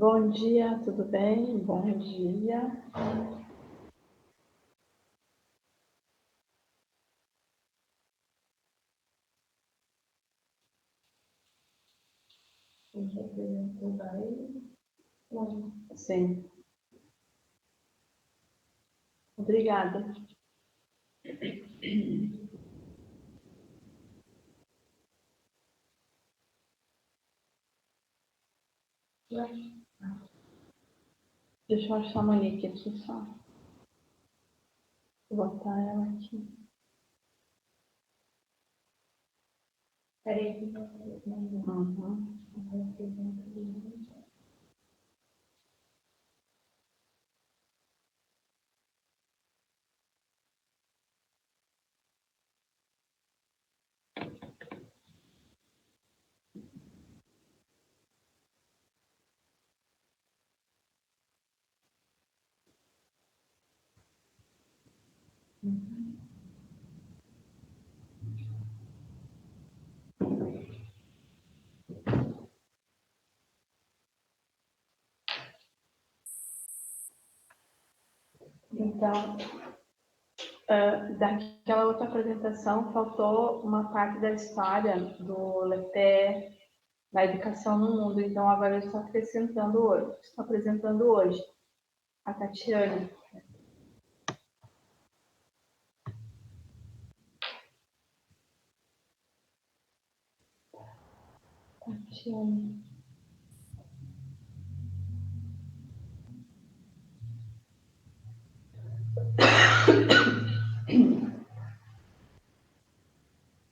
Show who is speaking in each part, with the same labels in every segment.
Speaker 1: Bom dia, tudo bem? Bom dia. Sim. Obrigada. Deixa eu achar a Monique aqui só. Vou botar ela aqui.
Speaker 2: Peraí.
Speaker 1: Uhum. Então, daquela outra apresentação, faltou uma parte da história do Lepé, da educação no mundo. Então, agora eu estou acrescentando hoje, estou apresentando hoje a Tatiane. Tatiane.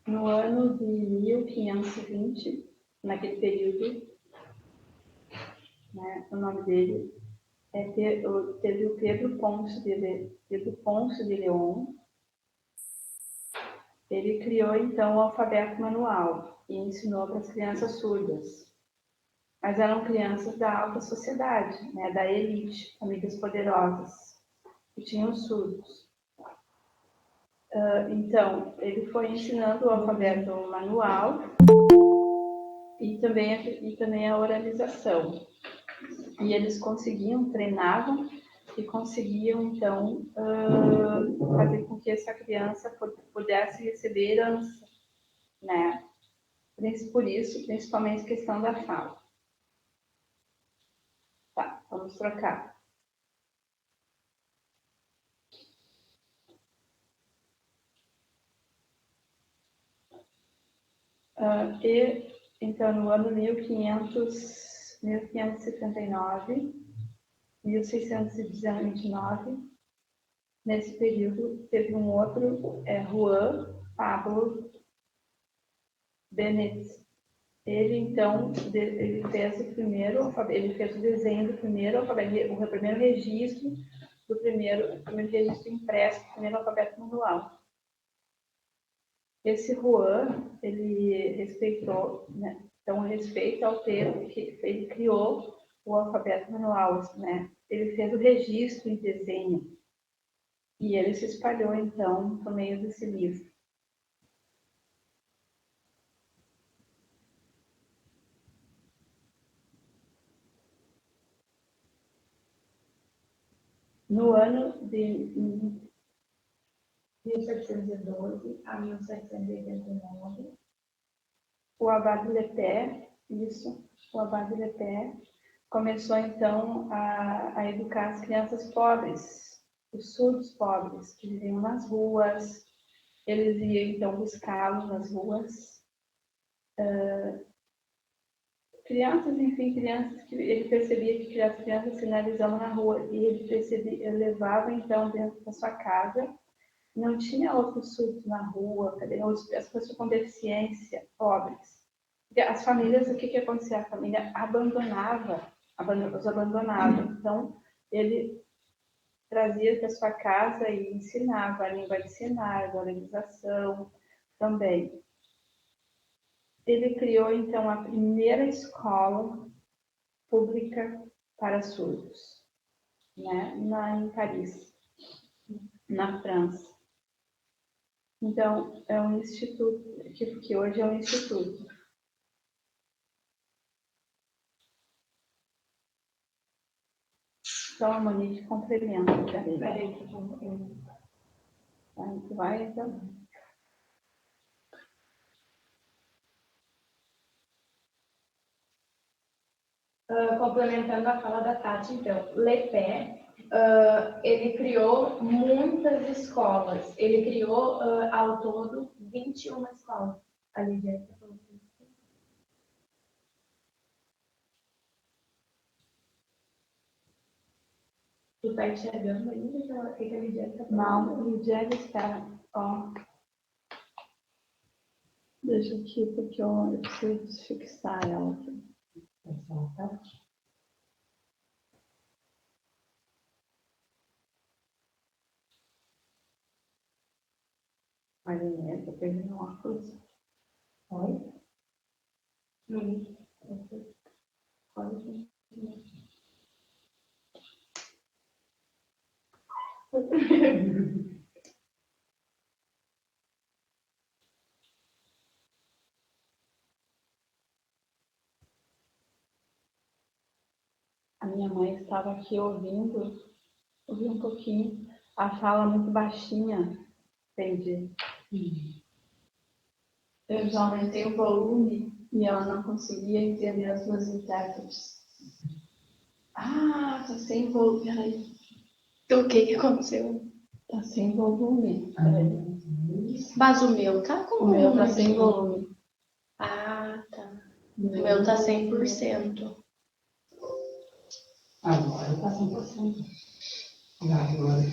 Speaker 1: No ano de 1520, naquele período, né, o nome dele teve o Pedro Ponce de León. Ele criou, então, o alfabeto manual e ensinou para as crianças surdas. Mas eram crianças da alta sociedade, né, da elite, famílias poderosas, que tinham surdos. Então, ele foi ensinando o alfabeto manual e também a oralização. E eles treinavam e conseguiam, então, fazer com que essa criança pudesse receber herança, né? Por isso, principalmente questão da fala. Tá, vamos trocar. Então, no ano 1579, 1629, nesse período, teve um outro, Juan Pablo Benet. Ele, então, ele fez o desenho do primeiro alfabeto, o primeiro registro do primeiro registro impresso, do primeiro alfabeto manual. Esse Juan, ele respeitou, né? Então, respeito ao termo que ele criou o alfabeto manual, né? Ele fez o registro em desenho e ele se espalhou, então, por meio desse livro. No ano de
Speaker 2: 1712 a 1789.
Speaker 1: O Abade Lepé, o Abade Lepé começou então a educar as crianças pobres, os surdos pobres, que viviam nas ruas. Eles iam então buscá-los nas ruas. Crianças, enfim, crianças que ele percebia que as crianças sinalizavam na rua e ele levava então dentro da sua casa. Não tinha outros surdos na rua, as pessoas com deficiência, pobres. As famílias, o que acontecia? A família os abandonava. Então, ele trazia para sua casa e ensinava a língua de sinais, a organização também. Ele criou, então, a primeira escola pública para surdos, né, em Paris, na França. Então, é um instituto, que hoje é um instituto. Então a Monique complementa.
Speaker 2: Peraí que eu...
Speaker 1: A gente vai, então.
Speaker 2: Complementando a fala da Tati, então, Lepé, ele criou muitas escolas. Ele criou, ao todo, 21 escolas. A Lidia falou isso. Tu tá enxergando ainda o que a Lidia está falando?
Speaker 1: Não, Lidia está, ó. Deixa aqui, porque eu preciso fixar ela aqui. Marinha, eu perdi meu óculos. Oi? Pode. A minha mãe estava aqui ouvindo um pouquinho, a fala muito baixinha, entendi. Eu já aumentei o volume e ela não conseguia entender as duas intérpretes. Ah, tá sem volume, peraí.
Speaker 3: O que aconteceu?
Speaker 1: Tá sem volume, peraí.
Speaker 3: Mas o meu tá com
Speaker 1: O meu tá
Speaker 3: volume
Speaker 1: sem
Speaker 3: aqui.
Speaker 1: volume.
Speaker 3: Ah, tá. O meu tá 100%.
Speaker 4: Agora tá 100%. Agora.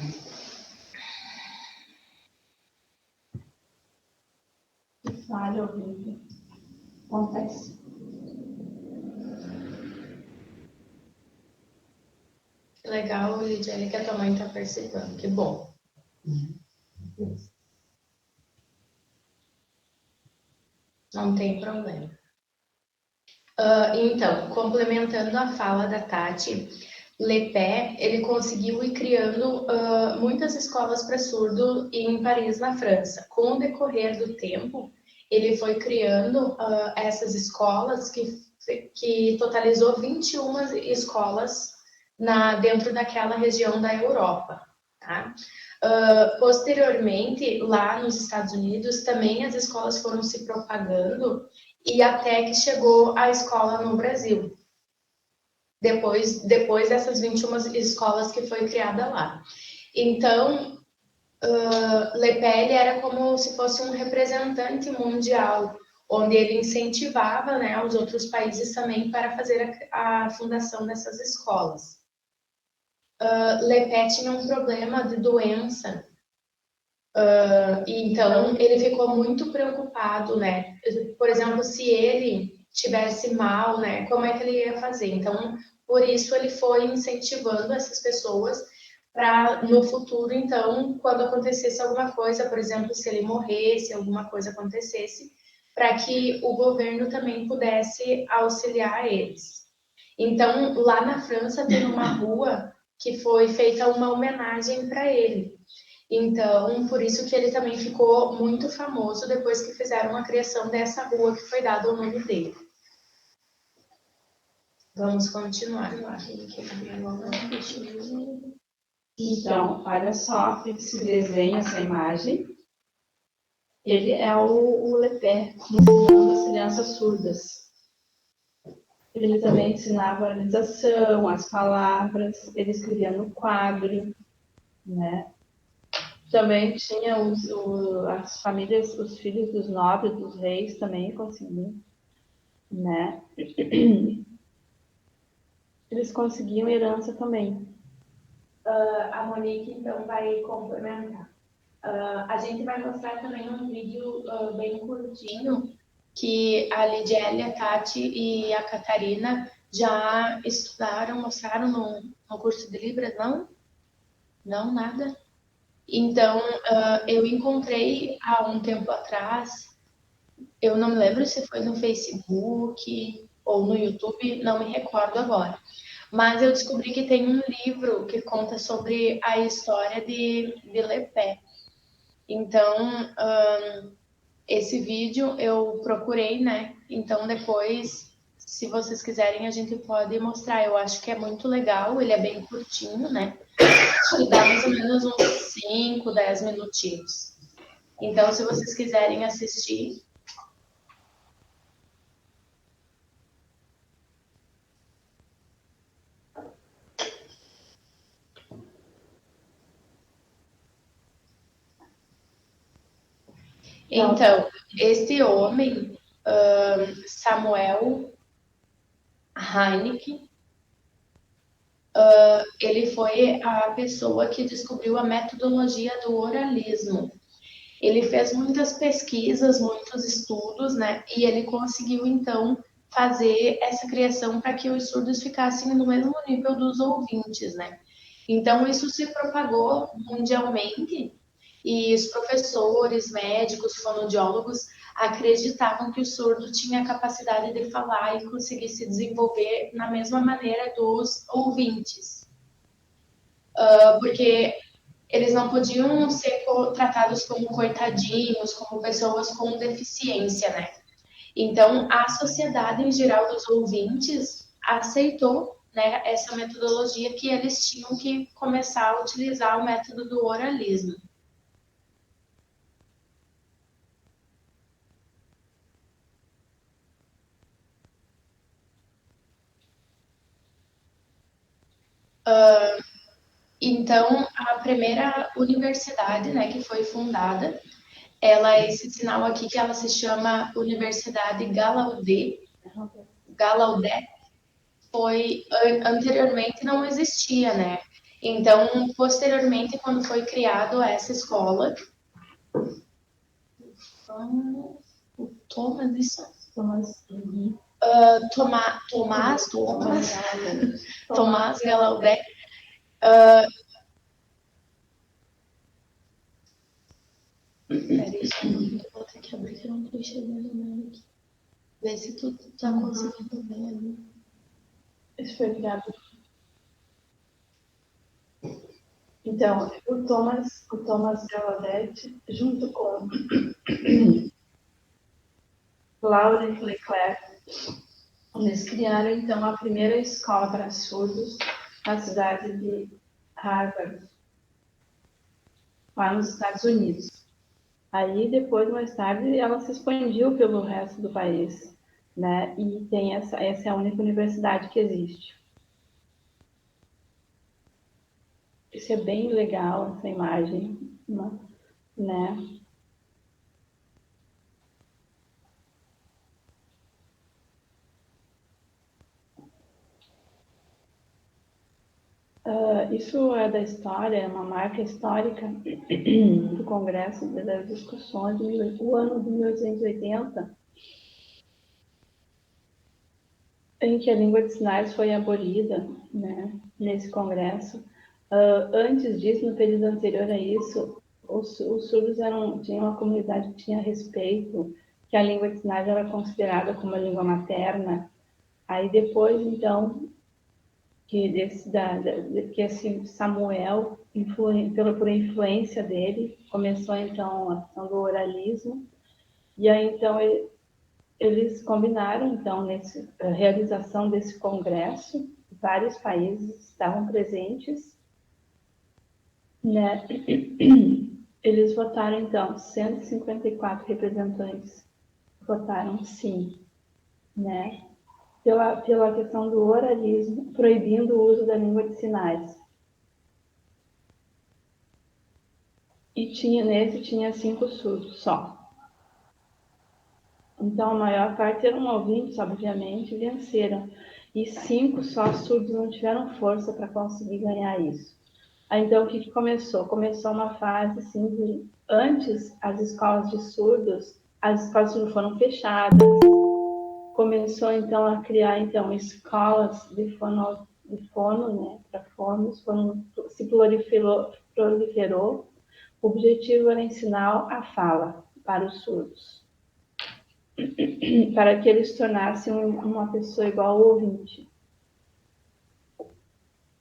Speaker 1: Falha horrível. Acontece.
Speaker 3: Legal, Lidiane, que a tua mãe tá participando. Que bom. Não tem problema. Então, complementando a fala da Tati, Lepé, ele conseguiu ir criando muitas escolas para surdo em Paris, na França. Com o decorrer do tempo, ele foi criando essas escolas que totalizou 21 escolas dentro daquela região da Europa. Tá? Posteriormente, lá nos Estados Unidos, também as escolas foram se propagando e até que chegou a escola no Brasil. Depois dessas 21 escolas que foi criada lá. Então, Lepé era como se fosse um representante mundial, onde ele incentivava, né, os outros países também para fazer a fundação dessas escolas. Lepé tinha um problema de doença, então ele ficou muito preocupado, né? Por exemplo, se ele tivesse mal, né? Como é que ele ia fazer? Então, por isso ele foi incentivando essas pessoas para no futuro, então, quando acontecesse alguma coisa, por exemplo, se ele morresse, alguma coisa acontecesse, para que o governo também pudesse auxiliar eles. Então, lá na França tem uma rua que foi feita uma homenagem para ele. Então, por isso que ele também ficou muito famoso depois que fizeram a criação dessa rua que foi dado o nome dele. Vamos continuar.
Speaker 1: Então, olha só esse desenho, essa imagem. Ele é o Lepé, ensinando as crianças surdas. Ele também ensinava a organização, as palavras, ele escrevia no quadro, né? Também tinha as famílias, os filhos dos nobres, dos reis também conseguiam, né? Eles conseguiam herança também.
Speaker 2: A Monique, então, vai complementar. A gente vai mostrar também um vídeo bem curtinho
Speaker 3: Que a Lidiane, a Tati e a Catarina já estudaram, mostraram no curso de Libras, não? Não, nada? Então, eu encontrei há um tempo atrás, eu não me lembro se foi no Facebook ou no YouTube, não me recordo agora. Mas eu descobri que tem um livro que conta sobre a história de Lepé. Então, esse vídeo eu procurei, né? Então depois, Se vocês quiserem, a gente pode mostrar. Eu acho que é muito legal, ele é bem curtinho, né? Acho que dá mais ou menos uns 5, 10 minutinhos. Então, se vocês quiserem assistir. Então, esse homem, Samuel Heineken, ele foi a pessoa que descobriu a metodologia do oralismo. Ele fez muitas pesquisas, muitos estudos, né? E ele conseguiu, então, fazer essa criação para que os surdos ficassem no mesmo nível dos ouvintes, né? Então, isso se propagou mundialmente e os professores, médicos, fonoaudiólogos acreditavam que o surdo tinha a capacidade de falar e conseguir se desenvolver na mesma maneira dos ouvintes. Porque eles não podiam ser tratados como coitadinhos, como pessoas com deficiência, né? Então, a sociedade em geral dos ouvintes aceitou, né, essa metodologia que eles tinham que começar a utilizar o método do oralismo. Então, a primeira universidade, né, que foi fundada, ela é esse sinal aqui que ela se chama Universidade Gallaudet, foi anteriormente não existia, né? Então, posteriormente, quando foi criado essa escola, Tomás Gallaudet. Peraí, só um minuto, vou ter que abrir que eu não tô enxergando nada aqui. Vê se tu tá conseguindo ver ali.
Speaker 1: Isso foi criado. Então, o Thomas Gallaudet, junto com Laurent Leclerc, eles criaram, então, a primeira escola para surdos na cidade de Harvard, lá nos Estados Unidos. Aí, depois, mais tarde, ela se expandiu pelo resto do país, né? E tem essa é a única universidade que existe. Isso é bem legal, essa imagem, né? Isso é da história, é uma marca histórica do Congresso das Discussões, o ano de 1880, em que a língua de sinais foi abolida, né, nesse Congresso. Antes disso, no período anterior a isso, os surdos tinham uma comunidade que tinha respeito, que a língua de sinais era considerada como a língua materna. Aí depois, então, que esse Samuel, por influência dele, começou então a questão do oralismo, e aí então eles combinaram então a realização desse congresso, vários países estavam presentes, né? Eles votaram então 154 representantes votaram sim, né? Pela questão do oralismo, proibindo o uso da língua de sinais. E tinha 5 surdos só. Então, a maior parte eram ouvintes, obviamente, venceram. E 5 só surdos não tiveram força para conseguir ganhar isso. Aí, então, o que começou? Começou uma fase, assim, de... Antes, as escolas de surdos foram fechadas. Começou, então, a criar, então, escolas de fono, né, para fonos, se proliferou. O objetivo era ensinar a fala para os surdos, para que eles se tornassem uma pessoa igual ao ouvinte.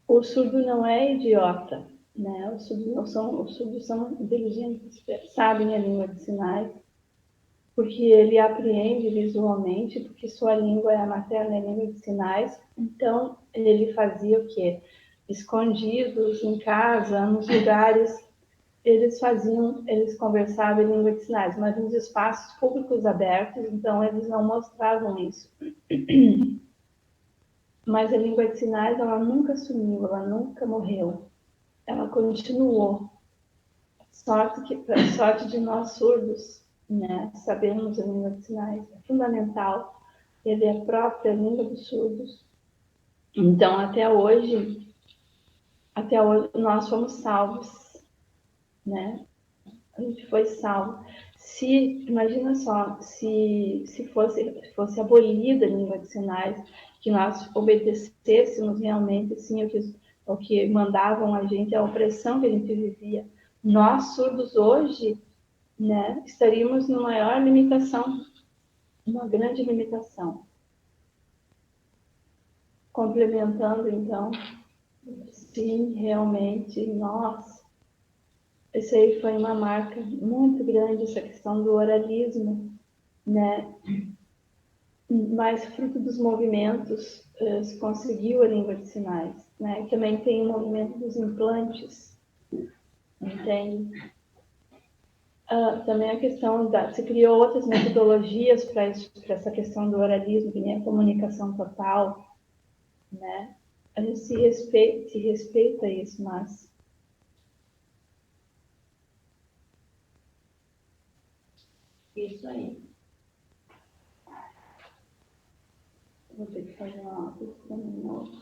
Speaker 1: O surdo não é idiota, né? Os surdos são inteligentes, sabem a língua de sinais, porque ele apreende visualmente, porque sua língua é a materna, é a língua de sinais. Então, ele fazia o quê? Escondidos em casa, nos lugares, eles conversavam em língua de sinais, mas nos espaços públicos abertos, então eles não mostravam isso. Mas a língua de sinais, ela nunca sumiu, ela nunca morreu. Ela continuou. Sorte de nós surdos, né? Sabemos a língua de sinais, é fundamental. Ele é a própria língua dos surdos. Então, até hoje nós fomos salvos, né? A gente foi salvo. Imagina só, se fosse abolida a língua de sinais, que nós obedecêssemos realmente assim, o que mandavam a gente, a opressão que a gente vivia. Nós, surdos hoje, né, estaríamos numa maior limitação, uma grande limitação. Complementando, então, sim, realmente, nossa, esse aí foi uma marca muito grande, essa questão do oralismo, né? Mas fruto dos movimentos, se conseguiu a língua de sinais, né? Também tem o movimento dos implantes, entende? Também a questão se criou outras metodologias para essa questão do oralismo, que nem a comunicação total, né? A gente se respeita isso, mas
Speaker 2: Isso aí.
Speaker 1: vou ter que fazer uma questão de novo.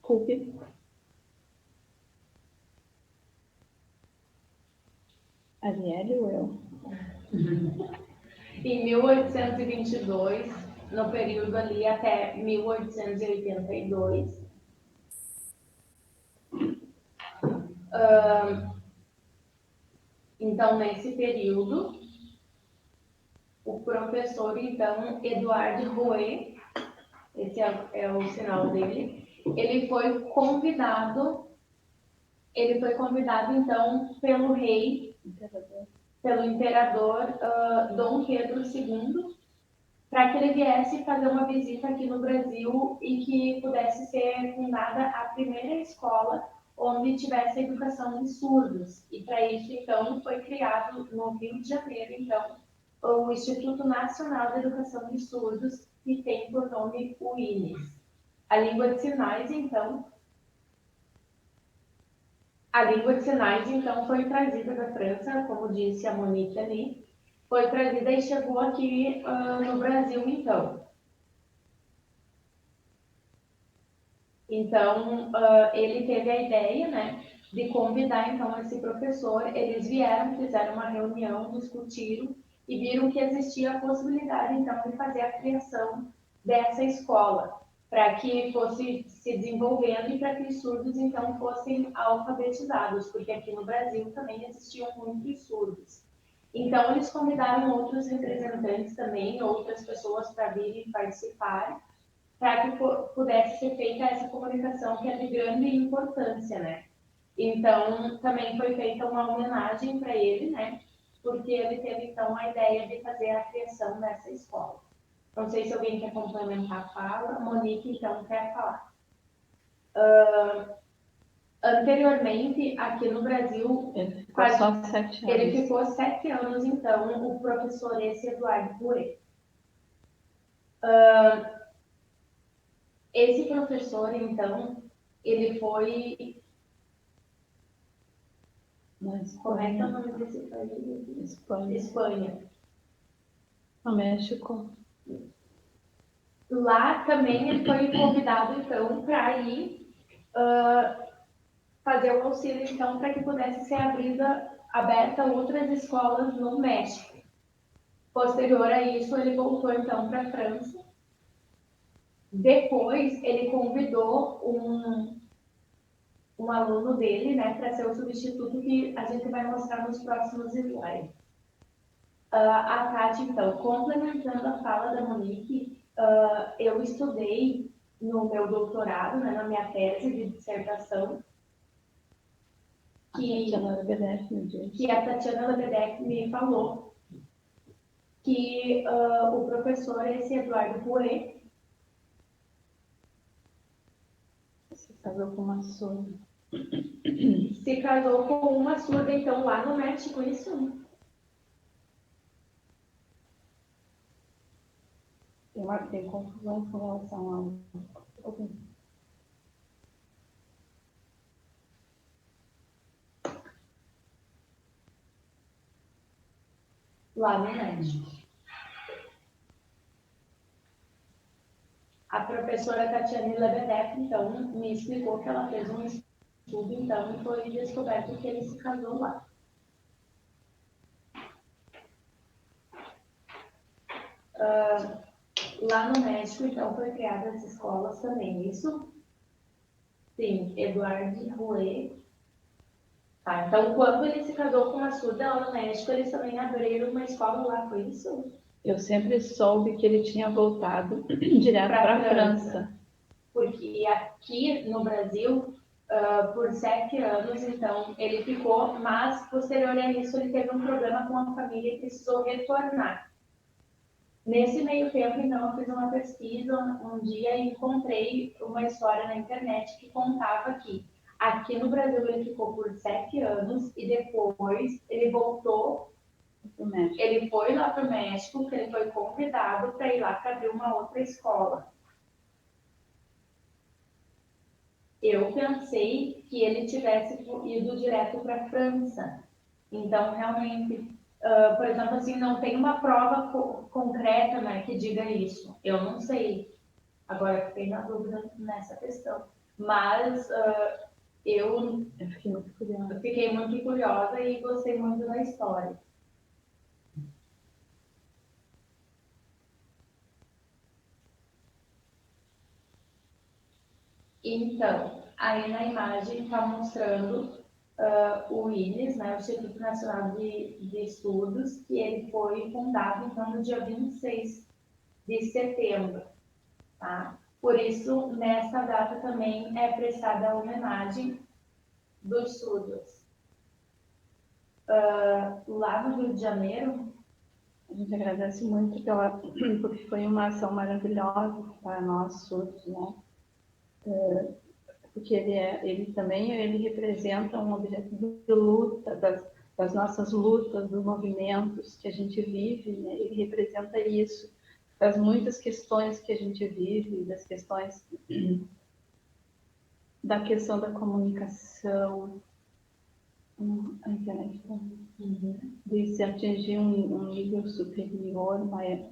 Speaker 1: Cookie. Arielle ou eu?
Speaker 2: Em 1822, no período ali até 1882, então nesse período, o professor, então, Eduard Rouet, esse é o sinal dele, ele foi convidado, então, pelo rei, pelo imperador Dom Pedro II, para que ele viesse fazer uma visita aqui no Brasil e que pudesse ser fundada a primeira escola onde tivesse educação de surdos. E para isso, então, foi criado no Rio de Janeiro, então, o Instituto Nacional de Educação de Surdos, que tem por nome o INES. A língua de sinais, então, foi trazida da França, como disse a Monique ali, foi trazida e chegou aqui no Brasil, então. Então, ele teve a ideia, né, de convidar, então, esse professor. Eles vieram, fizeram uma reunião, discutiram e viram que existia a possibilidade, então, de fazer a criação dessa escola, para que fosse se desenvolvendo e para que os surdos, então, fossem alfabetizados, porque aqui no Brasil também existiam muitos surdos. Então, eles convidaram outros representantes também, outras pessoas para virem participar, para que pudesse ser feita essa comunicação que é de grande importância, né? Então, também foi feita uma homenagem para ele, né? Porque ele teve, então, a ideia de fazer a criação dessa escola. Não sei se alguém quer complementar a fala. Monique, então, quer falar. Anteriormente, aqui no Brasil,
Speaker 1: Ele ficou só 7 anos.
Speaker 2: Ele ficou 7 anos, então, o professor esse Eduardo Rouet. Esse professor, então, ele foi... Como é que é o nome desse país? Espanha.
Speaker 1: No México.
Speaker 2: Lá também ele foi convidado, então, para ir fazer o auxílio, então, para que pudesse ser aberta outras escolas no México. Posterior a isso, ele voltou, então, para a França. Depois, ele convidou um aluno dele, né, para ser o substituto, que a gente vai mostrar nos próximos slides. A Tati, então, complementando a fala da Monique, eu estudei no meu doutorado, né, na minha tese de dissertação, que a Tatiana Lebedeff me falou que o professor, esse Eduardo Rouet,
Speaker 1: se casou com uma surda.
Speaker 2: Se casou com uma surda, então, lá no México, isso?
Speaker 1: Tem confusão com relação ao...
Speaker 2: Lá no México. A professora Tatiana Lebedeff, então, me explicou que ela fez um estudo, então, e foi descoberto que ele se casou lá. Lá no México, então, foi criada as escolas também, isso? Sim, Eduardo Rouet. Tá, então, quando ele se casou com uma surda lá no México, eles também abriram uma escola lá, foi isso?
Speaker 1: Eu sempre soube que ele tinha voltado direto para a França.
Speaker 2: Porque aqui no Brasil, por 7 anos, então, ele ficou, mas posterior a isso ele teve um problema com a família e precisou retornar. Nesse meio tempo, então, eu fiz uma pesquisa um dia e encontrei uma história na internet que contava que aqui no Brasil ele ficou por 7 anos e depois ele voltou. Ele foi lá para o México, que ele foi convidado para ir lá para abrir uma outra escola. Eu pensei que ele tivesse ido direto para a França. Então, realmente, por exemplo, assim, não tem uma prova concreta, né, que diga isso. Eu não sei. Agora, fiquei na dúvida nessa questão. Mas eu fiquei muito curiosa e gostei muito da história. Então, aí na imagem está mostrando o INES, né, o Instituto Nacional de Estudos, que ele foi fundado então no dia 26 de setembro. Tá? Por isso, nessa data também é prestada a homenagem dos surdos. Lá no Rio de Janeiro,
Speaker 1: a gente agradece muito porque foi uma ação maravilhosa para nós surdos, né? Porque ele também representa um objeto de luta, das nossas lutas, dos movimentos que a gente vive, né? Ele representa isso, das muitas questões que a gente vive, das questões da questão da comunicação, a internet de se atingir um nível superior,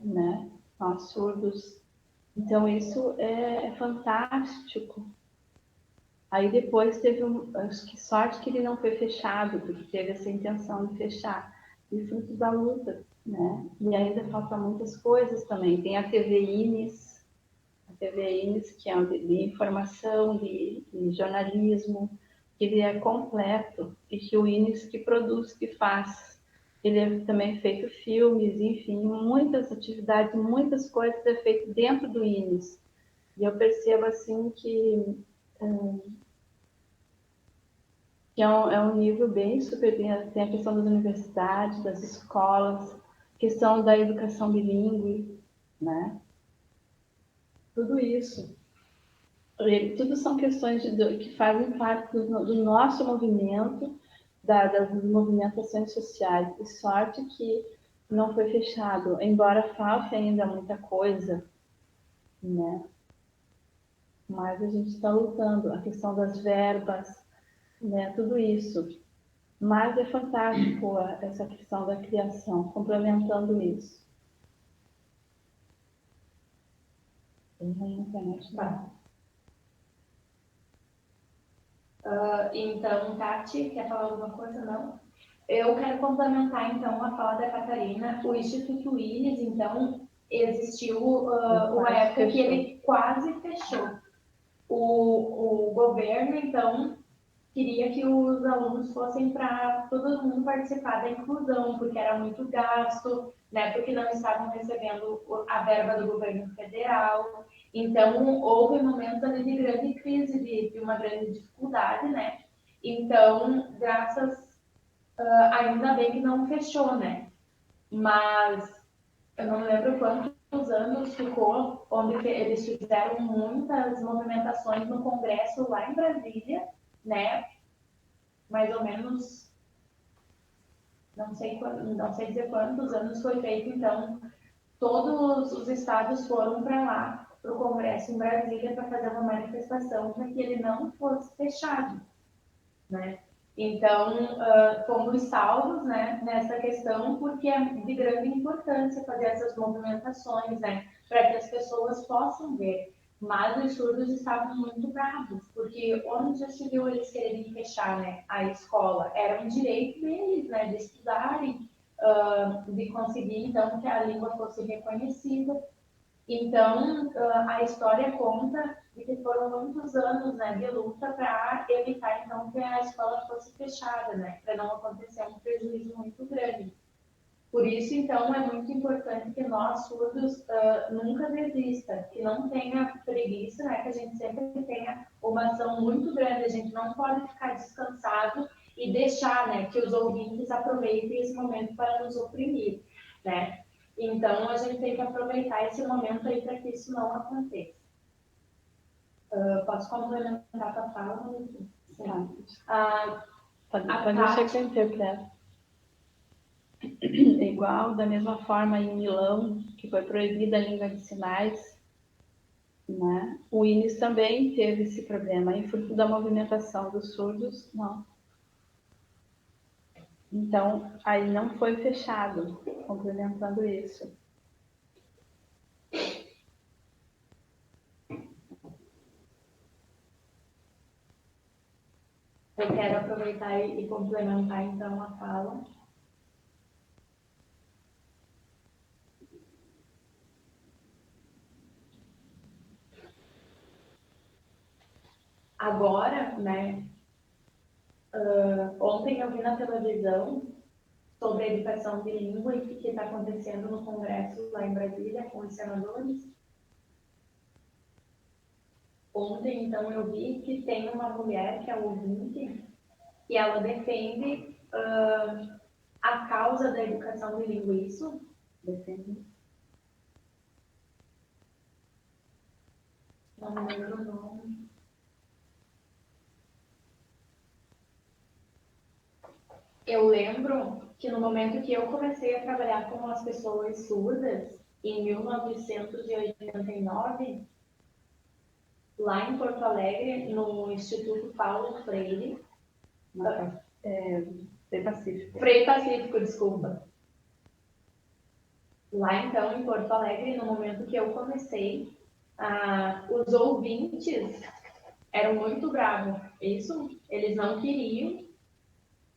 Speaker 1: né? Nós surdos. Então isso é fantástico. Aí depois teve acho que sorte que ele não foi fechado, porque teve essa intenção de fechar, e fruto da luta, né? E ainda faltam muitas coisas também. Tem a TV INES, que é de informação, de jornalismo, que ele é completo, e que o INES que produz, que faz. Ele é também feito filmes, enfim, muitas atividades, muitas coisas é feito dentro do INES. E eu percebo assim que é um nível bem super, tem a questão das universidades, das escolas, questão da educação bilíngue, né? Tudo isso. Tudo são questões que fazem parte do nosso movimento, das movimentações sociais. E sorte que não foi fechado, embora falte ainda muita coisa, né? Mas a gente está lutando, a questão das verbas, né? Tudo isso. Mas é fantástico essa questão da criação, complementando isso.
Speaker 2: Tá. Então, Tati, quer falar alguma coisa? Não? Eu quero complementar, então, a fala da Catarina. O Instituto INES, então, existiu uma época que ele quase fechou. O governo, então, queria que os alunos fossem para todo mundo participar da inclusão, porque era muito gasto, né, porque não estavam recebendo a verba do governo federal. Então, houve momentos ali de grande crise, de uma grande dificuldade, né? Então, ainda bem que não fechou, né? Mas eu não lembro quantos anos ficou, onde eles fizeram muitas movimentações no Congresso lá em Brasília, né? Mais ou menos, não sei dizer quantos anos foi feito, então todos os estados foram para lá, para o Congresso em Brasília, para fazer uma manifestação para que ele não fosse fechado, né? Então, fomos salvos, né, nessa questão, porque é de grande importância fazer essas movimentações, né, para que as pessoas possam ver. Mas os surdos estavam muito bravos, porque onde já se viu eles quererem fechar, né, a escola? Era um direito deles, né, de estudarem, de conseguir, então, que a língua fosse reconhecida. Então, a história conta de que foram muitos anos, né, de luta para evitar, então, que a escola fosse fechada, né, para não acontecer um prejuízo muito grande. Por isso, então, é muito importante que nós, surdos, nunca desista, que não tenha preguiça, né, que a gente sempre tenha uma ação muito grande, a gente não pode ficar descansado e deixar, né, que os ouvintes aproveitem esse momento para nos oprimir, né. Então, a gente tem que aproveitar esse momento aí para que isso não aconteça. Posso complementar a tua fala, Monique?
Speaker 1: Tá. Pode deixar que eu interpreto. Igual, da mesma forma, em Milão, que foi proibida a língua de sinais, né? O INES também teve esse problema, em fruto da movimentação dos surdos, não. Então, aí não foi fechado, complementando isso.
Speaker 2: Eu quero aproveitar e complementar, então, a fala. Agora, né, ontem eu vi na televisão sobre a educação bilíngue e o que está acontecendo no Congresso lá em Brasília com os senadores. Ontem, então, eu vi que tem uma mulher que é ouvinte e ela defende a causa da educação bilíngue. Isso?
Speaker 1: Defende.
Speaker 2: Não me lembro o nome. Eu lembro que no momento que eu comecei a trabalhar com as pessoas surdas, em 1989, lá em Porto Alegre, no Instituto Paulo Freire.
Speaker 1: Frei Pacífico.
Speaker 2: Frei Pacífico, desculpa. Lá então, em Porto Alegre, no momento que eu comecei, os ouvintes eram muito bravos. Isso, eles não queriam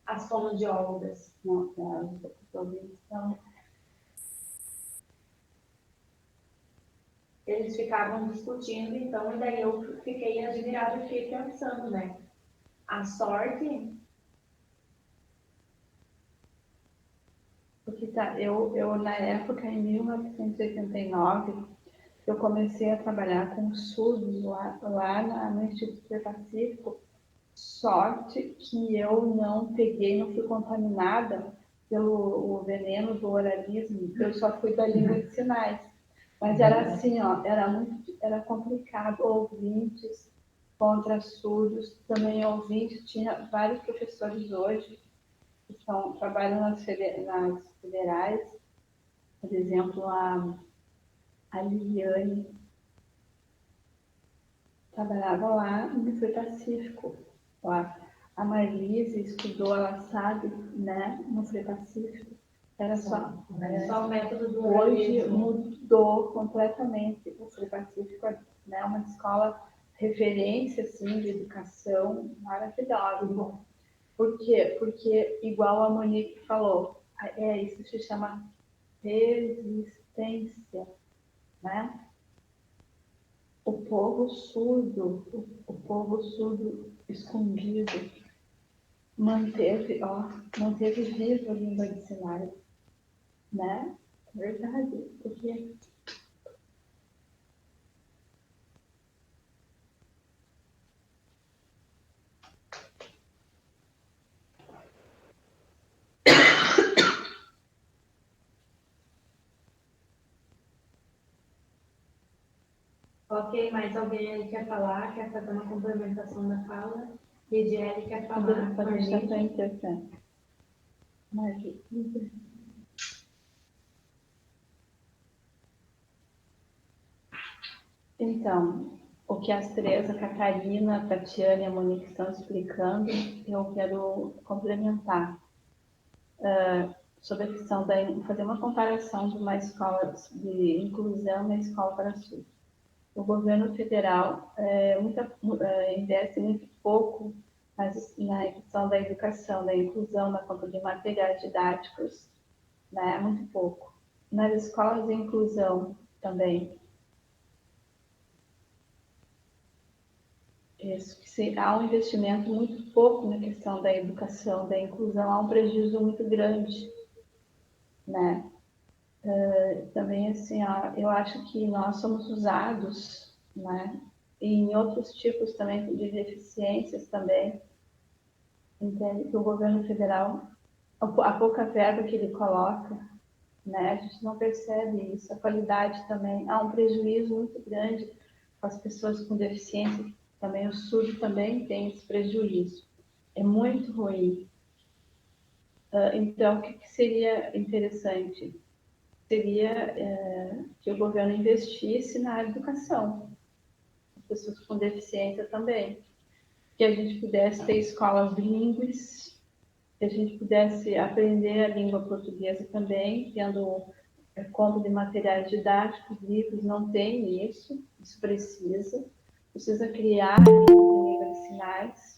Speaker 2: as fonoaudiólogas.
Speaker 1: Não, os ouvintes não.
Speaker 2: Eles ficavam discutindo, então, e daí eu fiquei admirada e fiquei pensando, né? A sorte.
Speaker 1: Porque eu na época, em 1989, eu comecei a trabalhar com surdos lá no Instituto Pacífico. Sorte que eu não fui contaminada pelo veneno do oralismo, eu só fui da língua de sinais. Mas era assim, ó, era complicado, ouvintes contra surdos, também ouvintes, tinha vários professores hoje que trabalham nas federais, por exemplo, a Liliane trabalhava lá no Frei Pacífico. A Marlise estudou, ela sabe, né, no Frei Pacífico. Era só
Speaker 2: o método do
Speaker 1: hoje
Speaker 2: oralismo.
Speaker 1: Mudou completamente. O Frei Pacífico é, né, uma escola referência assim, de educação maravilhosa. Por quê? Porque, igual a Monique falou, isso se chama resistência, né? O povo surdo escondido, manteve viva a língua de sinais, né? Verdade, porque
Speaker 2: Ok, mais alguém aí quer falar? Quer fazer uma complementação da fala? Lidiane quer falar?
Speaker 1: Pode deixar para
Speaker 2: Marlene?
Speaker 1: interferir. Então, o que as três, a Catarina, a Tatiana e a Monique estão explicando, eu quero complementar sobre a questão da fazer uma comparação de uma escola de inclusão e uma escola para surdos. O governo federal investe muito pouco na questão da educação, da inclusão, na compra de materiais didáticos, né? Muito pouco. Nas escolas de inclusão também. Isso, há um investimento muito pouco na questão da educação, da inclusão, há um prejuízo muito grande, né? Também, assim, eu acho que nós somos usados, né? E em outros tipos também de deficiências também, entende? Que o governo federal, a pouca verba que ele coloca, né? A gente não percebe isso, a qualidade também, há um prejuízo muito grande com as pessoas com deficiência, também o surdo também tem esse prejuízo, é muito ruim. Então, o que seria interessante? Seria que o governo investisse na educação, as pessoas com deficiência também, que a gente pudesse ter escolas bilíngues, que a gente pudesse aprender a língua portuguesa também, tendo compra de materiais didáticos, livros, não tem isso precisa criar livros de língua de sinais,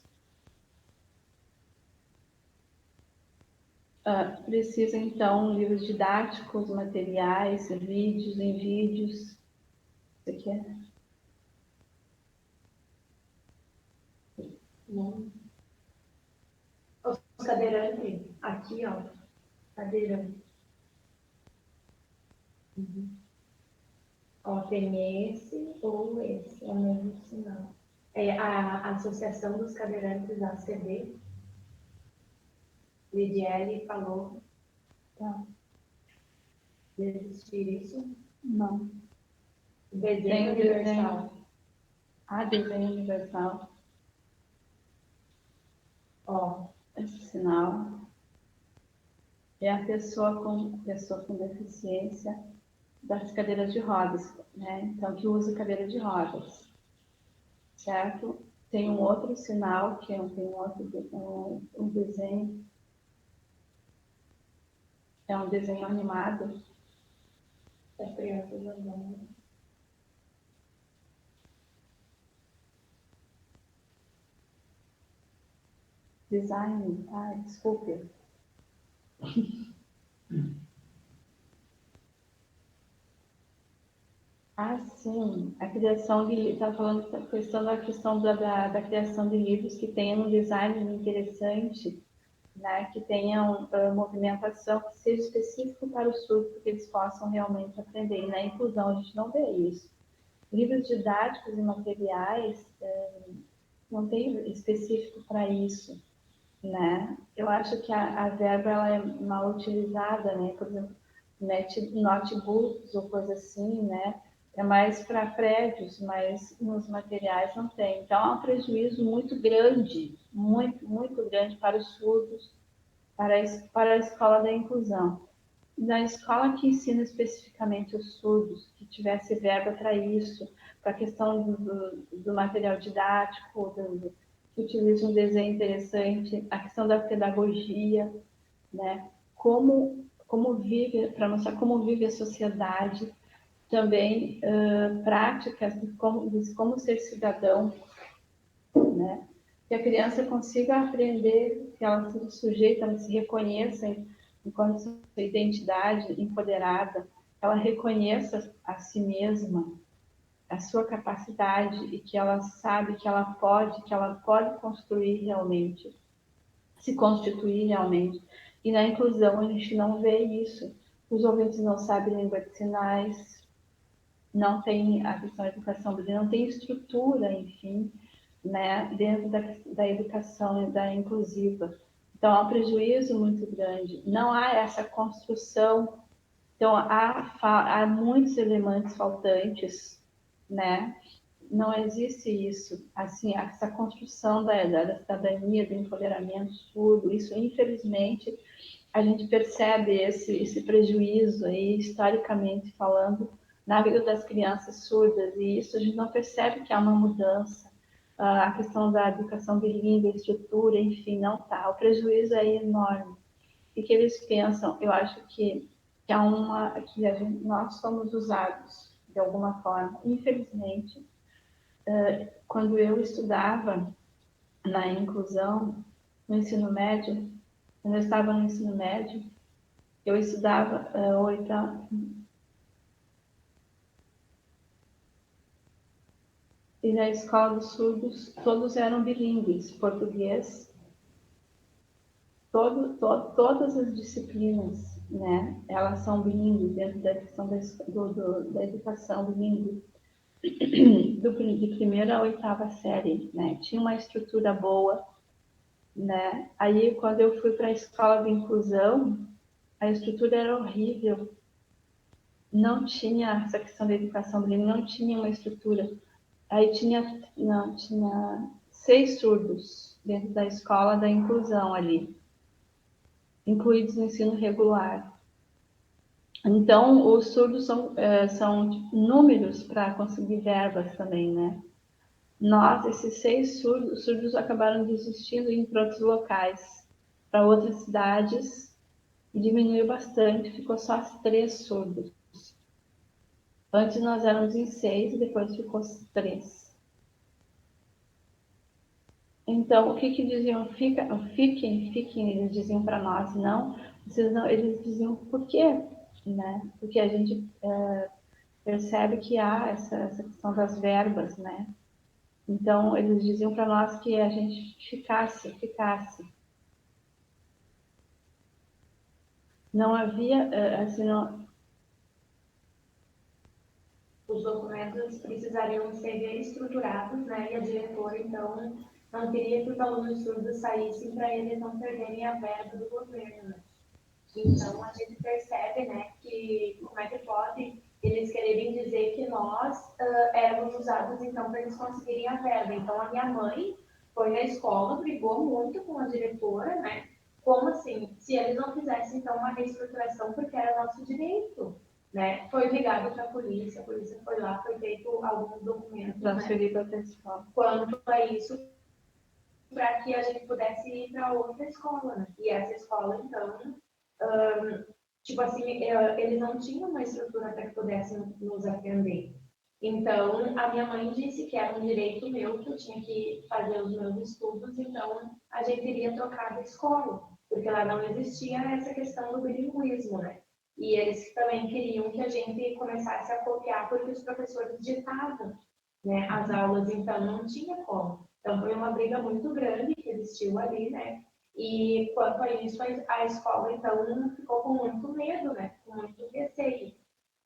Speaker 1: precisa então livros didáticos, materiais, vídeos, em vídeos, isso aqui é...
Speaker 2: Não. Os cadeirantes, aqui, ó, cadeirante. Ó, tem esse ou esse, é o mesmo sinal. É a Associação dos Cadeirantes ACD, Lidiane falou,
Speaker 1: Tá.
Speaker 2: de existir isso.
Speaker 1: Não.
Speaker 2: Desenho universal.
Speaker 1: Desenho universal.
Speaker 2: Ó,
Speaker 1: Esse sinal é a pessoa com deficiência das cadeiras de rodas, né? Então, que usa cadeira de rodas, certo? Tem um outro sinal, que um desenho, é um desenho animado.
Speaker 2: as crianças andando.
Speaker 1: Design, desculpe. Sim, a criação de está falando da questão da criação de livros que tenham um design interessante, né, que tenham movimentação que seja específico para o surdo, para que eles possam realmente aprender. E na inclusão a gente não vê isso. Livros didáticos e materiais não tem específico para isso, né? Eu acho que a verba ela é mal utilizada, né? Por exemplo, notebooks ou coisa assim, né? É mais para prédios, mas nos materiais não tem. Então, há um prejuízo muito grande, muito, muito grande para os surdos, para a escola da inclusão. Na escola que ensina especificamente os surdos, que tivesse verba para isso, para a questão do material didático, que utilize um desenho interessante, a questão da pedagogia, né? Como vive, para mostrar como vive a sociedade, também práticas de como ser cidadão, né? Que a criança consiga aprender, que ela seja sujeita, ela se reconheça enquanto sua identidade empoderada, ela reconheça a si mesma, a sua capacidade e que ela sabe que ela pode construir realmente, se constituir realmente. E na inclusão a gente não vê isso. Os ouvintes não sabem língua de sinais, não tem a questão da educação, não tem estrutura, enfim, né, dentro da educação da inclusiva. Então, há um prejuízo muito grande. Não há essa construção. Então, há muitos elementos faltantes, né? não existe isso, assim, essa construção da cidadania, do empoderamento surdo, isso, infelizmente, a gente percebe esse prejuízo aí, historicamente falando, na vida das crianças surdas, e isso a gente não percebe que há uma mudança. A questão da educação bilíngue, a estrutura, enfim, não está. O prejuízo é enorme. O que eles pensam? Eu acho que nós somos usados de alguma forma. Infelizmente, quando eu estudava na inclusão, no ensino médio, quando eu estava no ensino médio, eu estudava e na escola dos surdos todos eram bilíngues, português, todas as disciplinas, né, elas são bilíngues dentro da questão da educação bilíngue, de primeira a oitava série, né, tinha uma estrutura boa, né, aí quando eu fui para a escola de inclusão, a estrutura era horrível, não tinha essa questão da educação bilíngue, não tinha uma estrutura. Aí tinha 6 surdos dentro da escola da inclusão ali, incluídos no ensino regular. Então, os surdos são números para conseguir verbas também, né? Nós, esses 6 surdos acabaram desistindo em outros locais, para outras cidades, e diminuiu bastante, ficou só 3 surdos. Antes nós éramos em 6 e depois ficou 3. Então, o que diziam? Fiquem, eles diziam para nós, não, vocês não, eles diziam por quê? Né? Porque a gente percebe que há essa questão das verbas, né? Então, eles diziam para nós que a gente ficasse. Não havia, assim, não...
Speaker 2: Os documentos precisariam ser reestruturados, né? E a diretora, então, não queria que os alunos surdos saíssem para eles não perderem a verba do governo, né? Então, a gente percebe, né, que como é que pode eles quererem dizer que nós éramos usados, então, para eles conseguirem a verba. Então, a minha mãe foi na escola, brigou muito com a diretora, né? Como assim? Se eles não fizessem, então, uma reestruturação, porque era nosso direito, né? Foi ligado para a polícia foi lá, foi feito alguns documentos,
Speaker 1: transferir para outra escola.
Speaker 2: Quanto a isso, para que a gente pudesse ir para outra escola, né? E essa escola, então, tipo assim, eles não tinham uma estrutura para que pudessem nos atender. Então, a minha mãe disse que era um direito meu, que eu tinha que fazer os meus estudos, então a gente iria trocar de escola, porque lá não existia essa questão do bilinguismo, né? E eles também queriam que a gente começasse a copiar, porque os professores ditavam, né, as aulas, então não tinha como. Então, foi uma briga muito grande que existiu ali, né? E quanto a isso, a escola, então, ficou com muito medo, né? Com muito receio.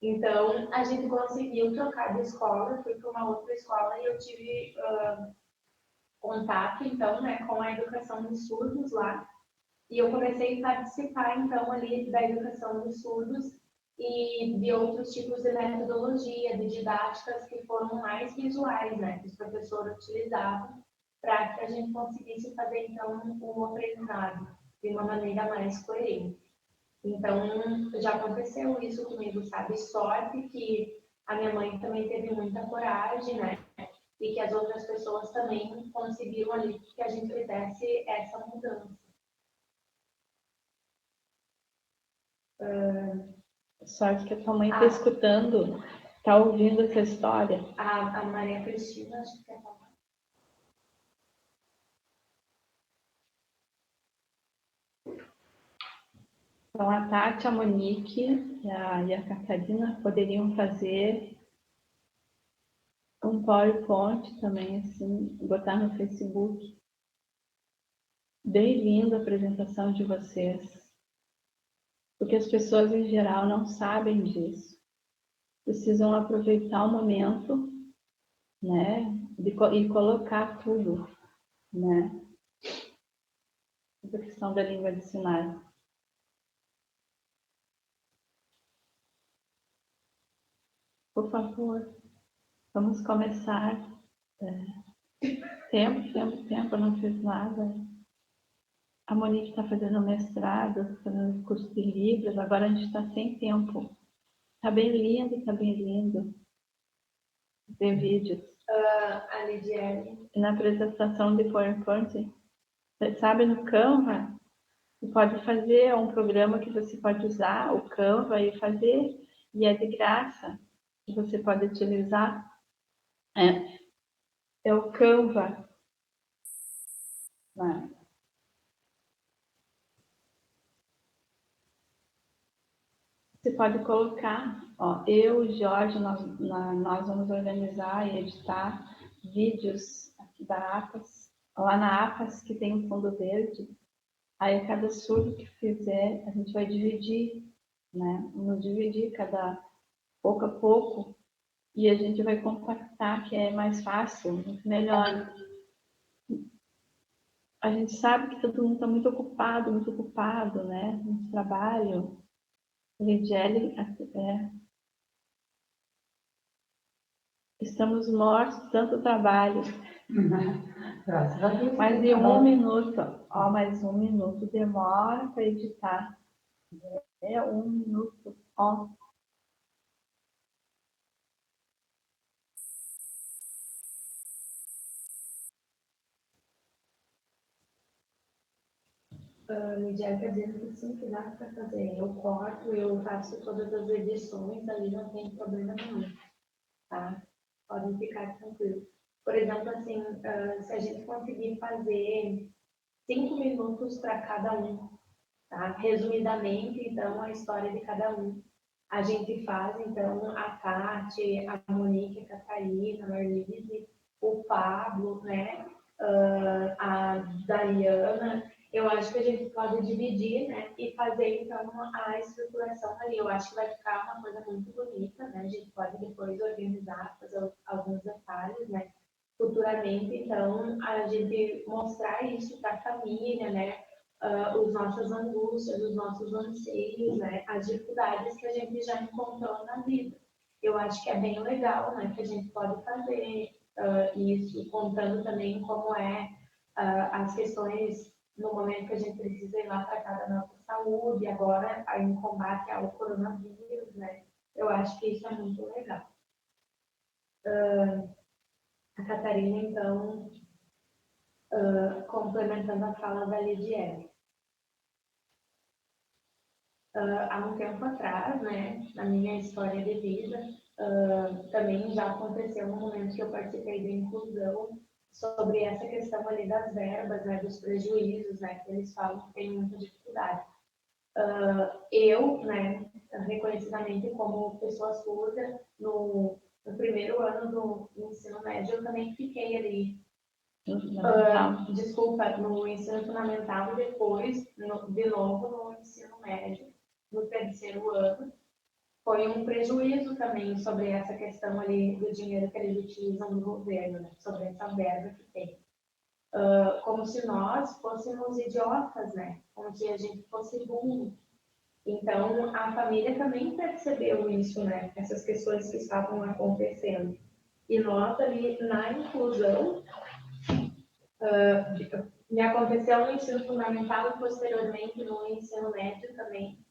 Speaker 2: Então, a gente conseguiu trocar de escola, fui para uma outra escola e eu tive contato, então, né, com a educação dos surdos lá. E eu comecei a participar, então, ali da educação dos surdos e de outros tipos de metodologia, de didáticas que foram mais visuais, né, que os professores utilizavam para que a gente conseguisse fazer, então, um aprendizado de uma maneira mais coerente. Então, já aconteceu isso comigo, sabe? Sorte que a minha mãe também teve muita coragem, né? E que as outras pessoas também conseguiram ali que a gente fizesse essa mudança.
Speaker 1: Sorte que a tua mãe está escutando, está ouvindo essa história.
Speaker 2: A Maria Cristina, acho que quer falar.
Speaker 1: Então, a Tati, a Monique e a Catarina poderiam fazer um PowerPoint também, assim, botar no Facebook. Bem-vindo à apresentação de vocês. Porque as pessoas, em geral, não sabem disso. Precisam aproveitar o momento, né, e colocar tudo, né, a questão da língua de sinais. Por favor. Vamos começar. Tempo, eu não fiz nada. A Monique está fazendo mestrado, fazendo curso de livros, agora a gente está sem tempo. Está bem lindo. Tem vídeos.
Speaker 2: A Lidiane.
Speaker 1: Na apresentação de PowerPoint, você sabe, no Canva, você pode fazer um programa que você pode usar, o Canva, e fazer, e é de graça, que você pode utilizar. É o Canva. Você pode colocar, ó, eu e Jorge, nós vamos organizar e editar vídeos aqui da APAS, lá na APAS que tem um fundo verde. Aí cada surdo que fizer, a gente vai dividir, né? Vamos dividir cada pouco a pouco e a gente vai compactar, que é mais fácil, muito melhor. A gente sabe que todo mundo está muito ocupado, né? No trabalho. Lidiane, estamos mortos, tanto trabalho.
Speaker 4: Graças a Deus.
Speaker 1: Mais de 1 minuto, ó, mais 1 minuto demora para editar. É 1 minuto, ó.
Speaker 2: Lidiane está dizendo que sim, que dá para fazer. Eu corto, eu faço todas as edições, ali não tem problema nenhum, tá? Podem ficar tranquilos. Por exemplo, assim, se a gente conseguir fazer 5 minutos para cada um, tá? Resumidamente, então, a história de cada um. A gente faz, então, a Tati, a Monique, a Catarina, a Marlise, o Pablo, né? A Dariana. Eu acho que a gente pode dividir, né? E fazer, então, a estruturação ali. Eu acho que vai ficar uma coisa muito bonita, né? A gente pode depois organizar, fazer alguns detalhes, né? Futuramente, então, a gente mostrar isso para a família, né? Os nossas angústias, os nossos anseios, né? As dificuldades que a gente já encontrou na vida. Eu acho que é bem legal, né? Que a gente pode fazer isso, contando também como é as questões no momento que a gente precisa ir lá tratar da nossa saúde, agora em combate ao coronavírus, né? Eu acho que isso é muito legal. A Catarina, então, complementando a fala da Lidiane. Há um tempo atrás, né, na minha história de vida, também já aconteceu um momento que eu participei da inclusão sobre essa questão ali das verbas, né, dos prejuízos, né, que eles falam que tem muita dificuldade. Eu, né, reconhecidamente como pessoa surda, no primeiro ano do ensino médio, eu também fiquei ali. Desculpa, no ensino fundamental e depois, de novo, no ensino médio, no terceiro ano. Foi um prejuízo também sobre essa questão ali do dinheiro que eles utilizam no governo, né, sobre essa verba que tem. Como se nós fôssemos idiotas, né? Como se a gente fosse burro. Então, a família também percebeu isso, né? Essas questões que estavam acontecendo. E nós ali na inclusão, me aconteceu no ensino fundamental e posteriormente no ensino médio também.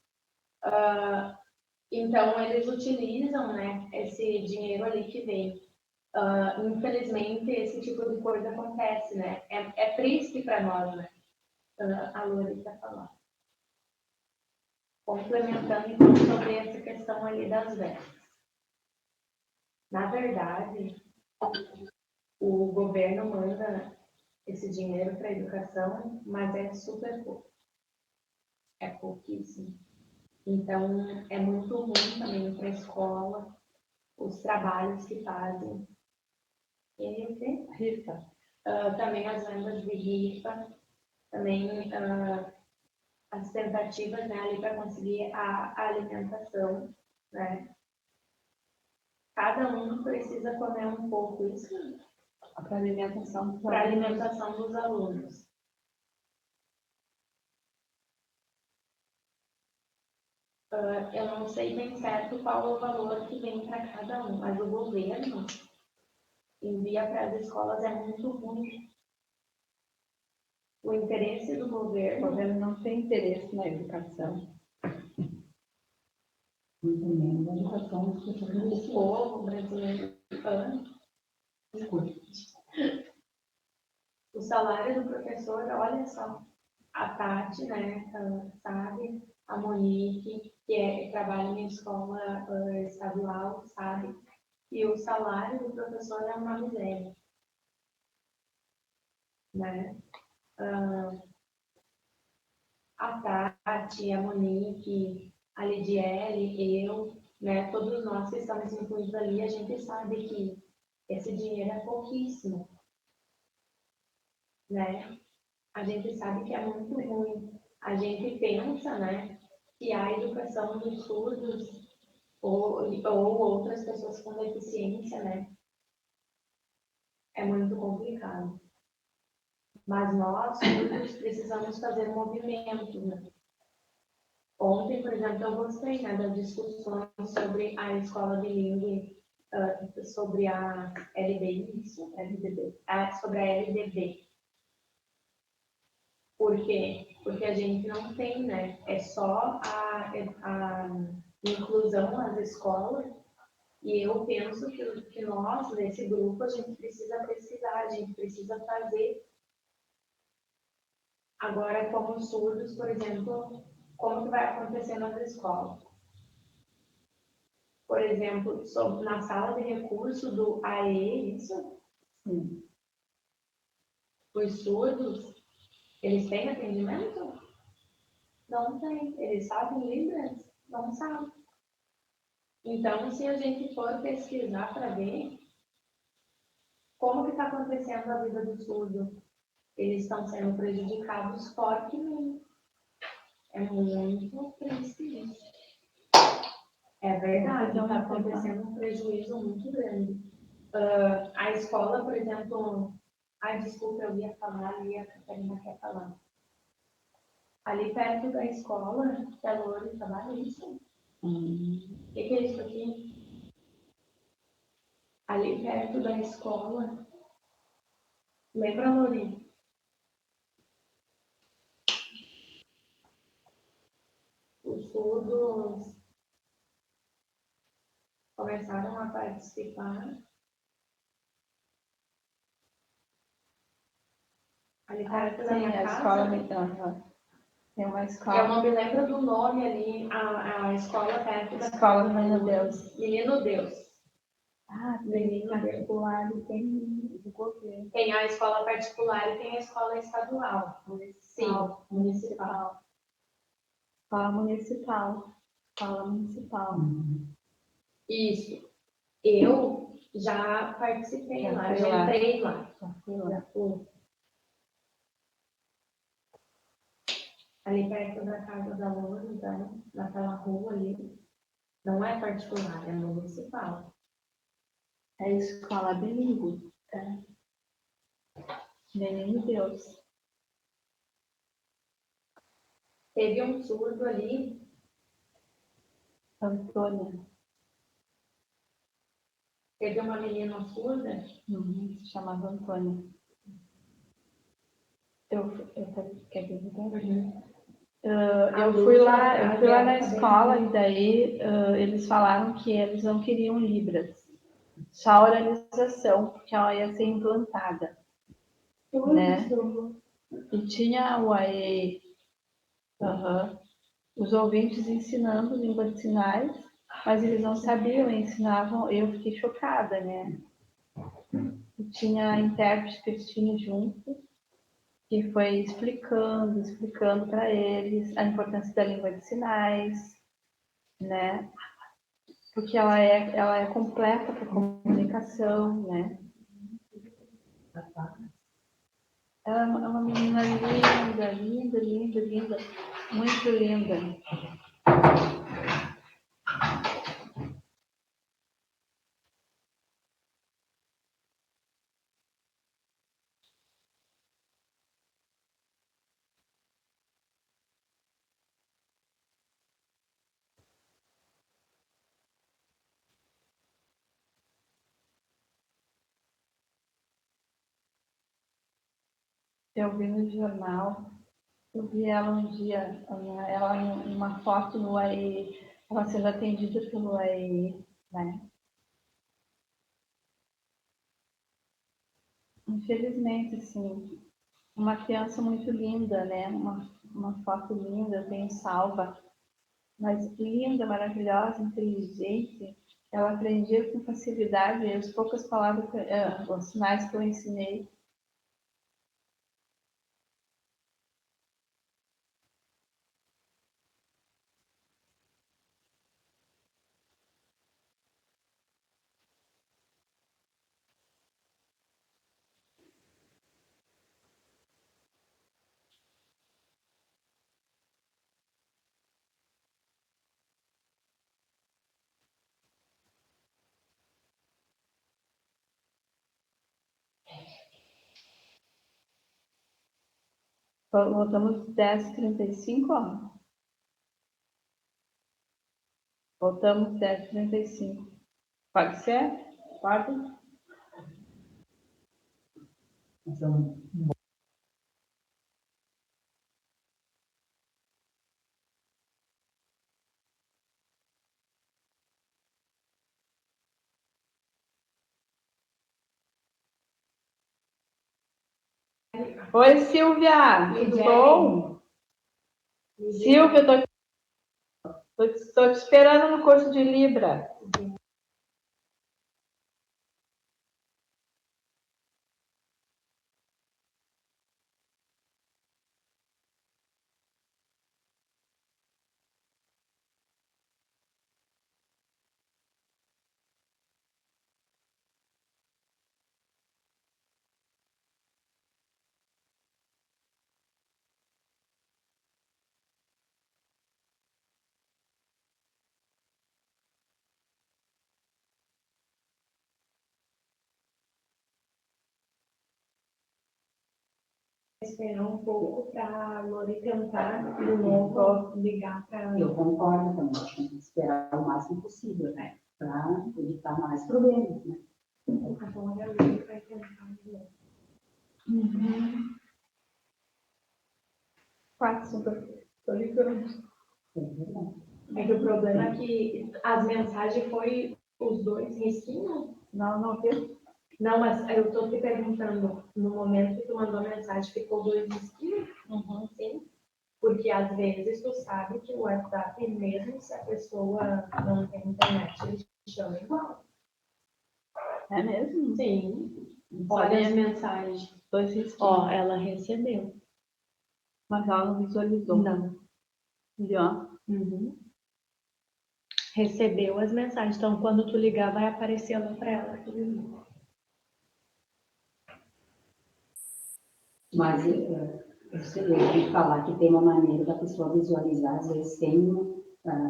Speaker 2: Então, eles utilizam, né, esse dinheiro ali que vem. Infelizmente, esse tipo de coisa acontece, né? É triste para nós, né? A Lori está falando. Complementando, então, sobre essa questão ali das verbas. Na verdade, o governo manda esse dinheiro para a educação, mas é super pouco. É pouquíssimo. Então, é muito ruim também para a escola, os trabalhos que fazem. E rifa. Também as vendas de rifa, também as tentativas, né, ali para conseguir a alimentação, né? Cada um precisa comer um pouco, isso
Speaker 1: Para alimentação
Speaker 2: dos alunos. Eu não sei bem certo qual é o valor que vem para cada um, mas o governo envia para as escolas é muito ruim. O interesse do
Speaker 1: O
Speaker 2: governo
Speaker 1: governo não tem interesse na educação.
Speaker 4: Muito bem, a educação das pessoas
Speaker 2: do
Speaker 4: não
Speaker 2: povo brasileiro.
Speaker 4: escuta.
Speaker 2: O salário do professor, olha só, a Tati, né, sabe, a Monique, que trabalha em escola estadual, sabe, e o salário do professor é uma miséria, né? A Tati, a Monique, a Lidiele, eu, né, todos nós que estamos incluídos ali, a gente sabe que esse dinheiro é pouquíssimo, né? A gente sabe que é muito ruim. A gente pensa, né, que a educação dos surdos ou outras pessoas com deficiência, né, é muito complicado. Mas nós, surdos, precisamos fazer um movimento, né? Ontem, por exemplo, eu gostei, né, das discussões sobre a escola bilíngue, sobre a LDB, sobre a LDB. Por quê? Porque a gente não tem, né? É só a inclusão nas escolas. E eu penso que nós, nesse grupo, a gente precisa pesquisar, a gente precisa fazer. Agora, como surdos, por exemplo, como que vai acontecer nas escolas? Por exemplo, na sala de recurso do AE, isso?
Speaker 1: Sim.
Speaker 2: Os surdos, eles têm atendimento? Não tem. Eles sabem Libras? Não sabem. Então, se a gente for pesquisar para ver como que está acontecendo a vida do surdo, eles estão sendo prejudicados fortemente. É muito triste isso. É verdade, está acontecendo um prejuízo muito grande. A escola, por exemplo, ai, desculpa, eu ia falar ali, a Catarina quer falar. Ali perto da escola, que a Lore trabalha, isso? O que é isso aqui? Ali perto da escola. Lembra, Lori? Os surdos começaram a participar. Ali perto da
Speaker 1: Sim,
Speaker 2: minha
Speaker 1: a
Speaker 2: casa.
Speaker 1: escola. Tem uma
Speaker 2: Eu
Speaker 1: escola.
Speaker 2: não me lembro do nome ali, a escola perto da
Speaker 1: Escola
Speaker 2: casa
Speaker 1: do
Speaker 2: da
Speaker 1: Menino
Speaker 2: Lori.
Speaker 1: Deus.
Speaker 2: Menino Deus.
Speaker 1: Tem
Speaker 2: Menino Deus.
Speaker 1: particular e tem do governo.
Speaker 2: Tem a escola particular e tem a escola estadual.
Speaker 1: Municipal.
Speaker 2: Sim, municipal.
Speaker 1: Escola municipal. Escola municipal.
Speaker 2: Isso. Eu já participei
Speaker 1: Já
Speaker 2: lá,
Speaker 1: fui
Speaker 2: já
Speaker 1: lá.
Speaker 2: entrei lá.
Speaker 1: Já fui lá.
Speaker 2: Já fui. Ali perto da casa da Lua, então, naquela rua ali. Não é particular, é municipal.
Speaker 1: É escola bilíngue. Menino Deus.
Speaker 2: Teve um surdo ali.
Speaker 1: Antônia.
Speaker 2: Teve uma menina surda.
Speaker 1: Se chamava Antônia. Quer dizer, eu fui lá na escola e daí eles falaram que eles não queriam Libras, só oralização, porque ela ia ser implantada, né? E tinha o AE, os ouvintes ensinando língua de sinais, mas eles não sabiam, ensinavam, eu fiquei chocada, né? E tinha a intérprete Cristina junto, que foi explicando para eles a importância da língua de sinais, né? Porque ela é completa para comunicação, né? Ela é uma menina linda, linda, linda, linda, muito linda. Eu vi no jornal, eu vi ela um dia, ela numa foto no AE, ela sendo atendida pelo AE, né? Infelizmente, assim, uma criança muito linda, né? Uma foto linda, eu tenho salva, mas linda, maravilhosa, inteligente. Ela aprendia com facilidade as poucas palavras, os sinais que eu ensinei. Voltamos 10h35, ó. Voltamos 10h35. Pode ser? Pode?
Speaker 4: Então,
Speaker 1: Oi, Silvia, tudo bom? Silvia, estou te esperando no curso de Libra.
Speaker 2: Esperar um pouco para a Lori tentar de novo ligar para.
Speaker 4: eu concordo também, tem que esperar o máximo possível, né? Para evitar mais problemas, né?
Speaker 2: Então, a Lori vai tentar de novo.
Speaker 1: Uhum. 4, 5, estou ligando.
Speaker 4: É verdade.
Speaker 2: É que o problema é que as mensagens foi os dois risquinhos.
Speaker 1: Não viu?
Speaker 2: Não, mas eu estou te perguntando, no momento que tu mandou a mensagem, ficou dois risquinhos?
Speaker 1: Uhum.
Speaker 2: Sim. Porque às vezes tu sabe que o WhatsApp, mesmo se a pessoa não tem internet, ele chama igual.
Speaker 1: É mesmo?
Speaker 2: Sim.
Speaker 1: Não
Speaker 2: Olha
Speaker 1: sabia.
Speaker 2: as mensagens.
Speaker 1: 2 risquinhos.
Speaker 2: Ó, ela recebeu.
Speaker 1: Mas ela não visualizou.
Speaker 2: Não.
Speaker 1: Viu?
Speaker 2: Uhum. Recebeu as mensagens. Então, quando tu ligar, vai aparecer lá para ela.
Speaker 4: Mas eu tenho que falar que tem uma maneira da pessoa visualizar, às vezes sem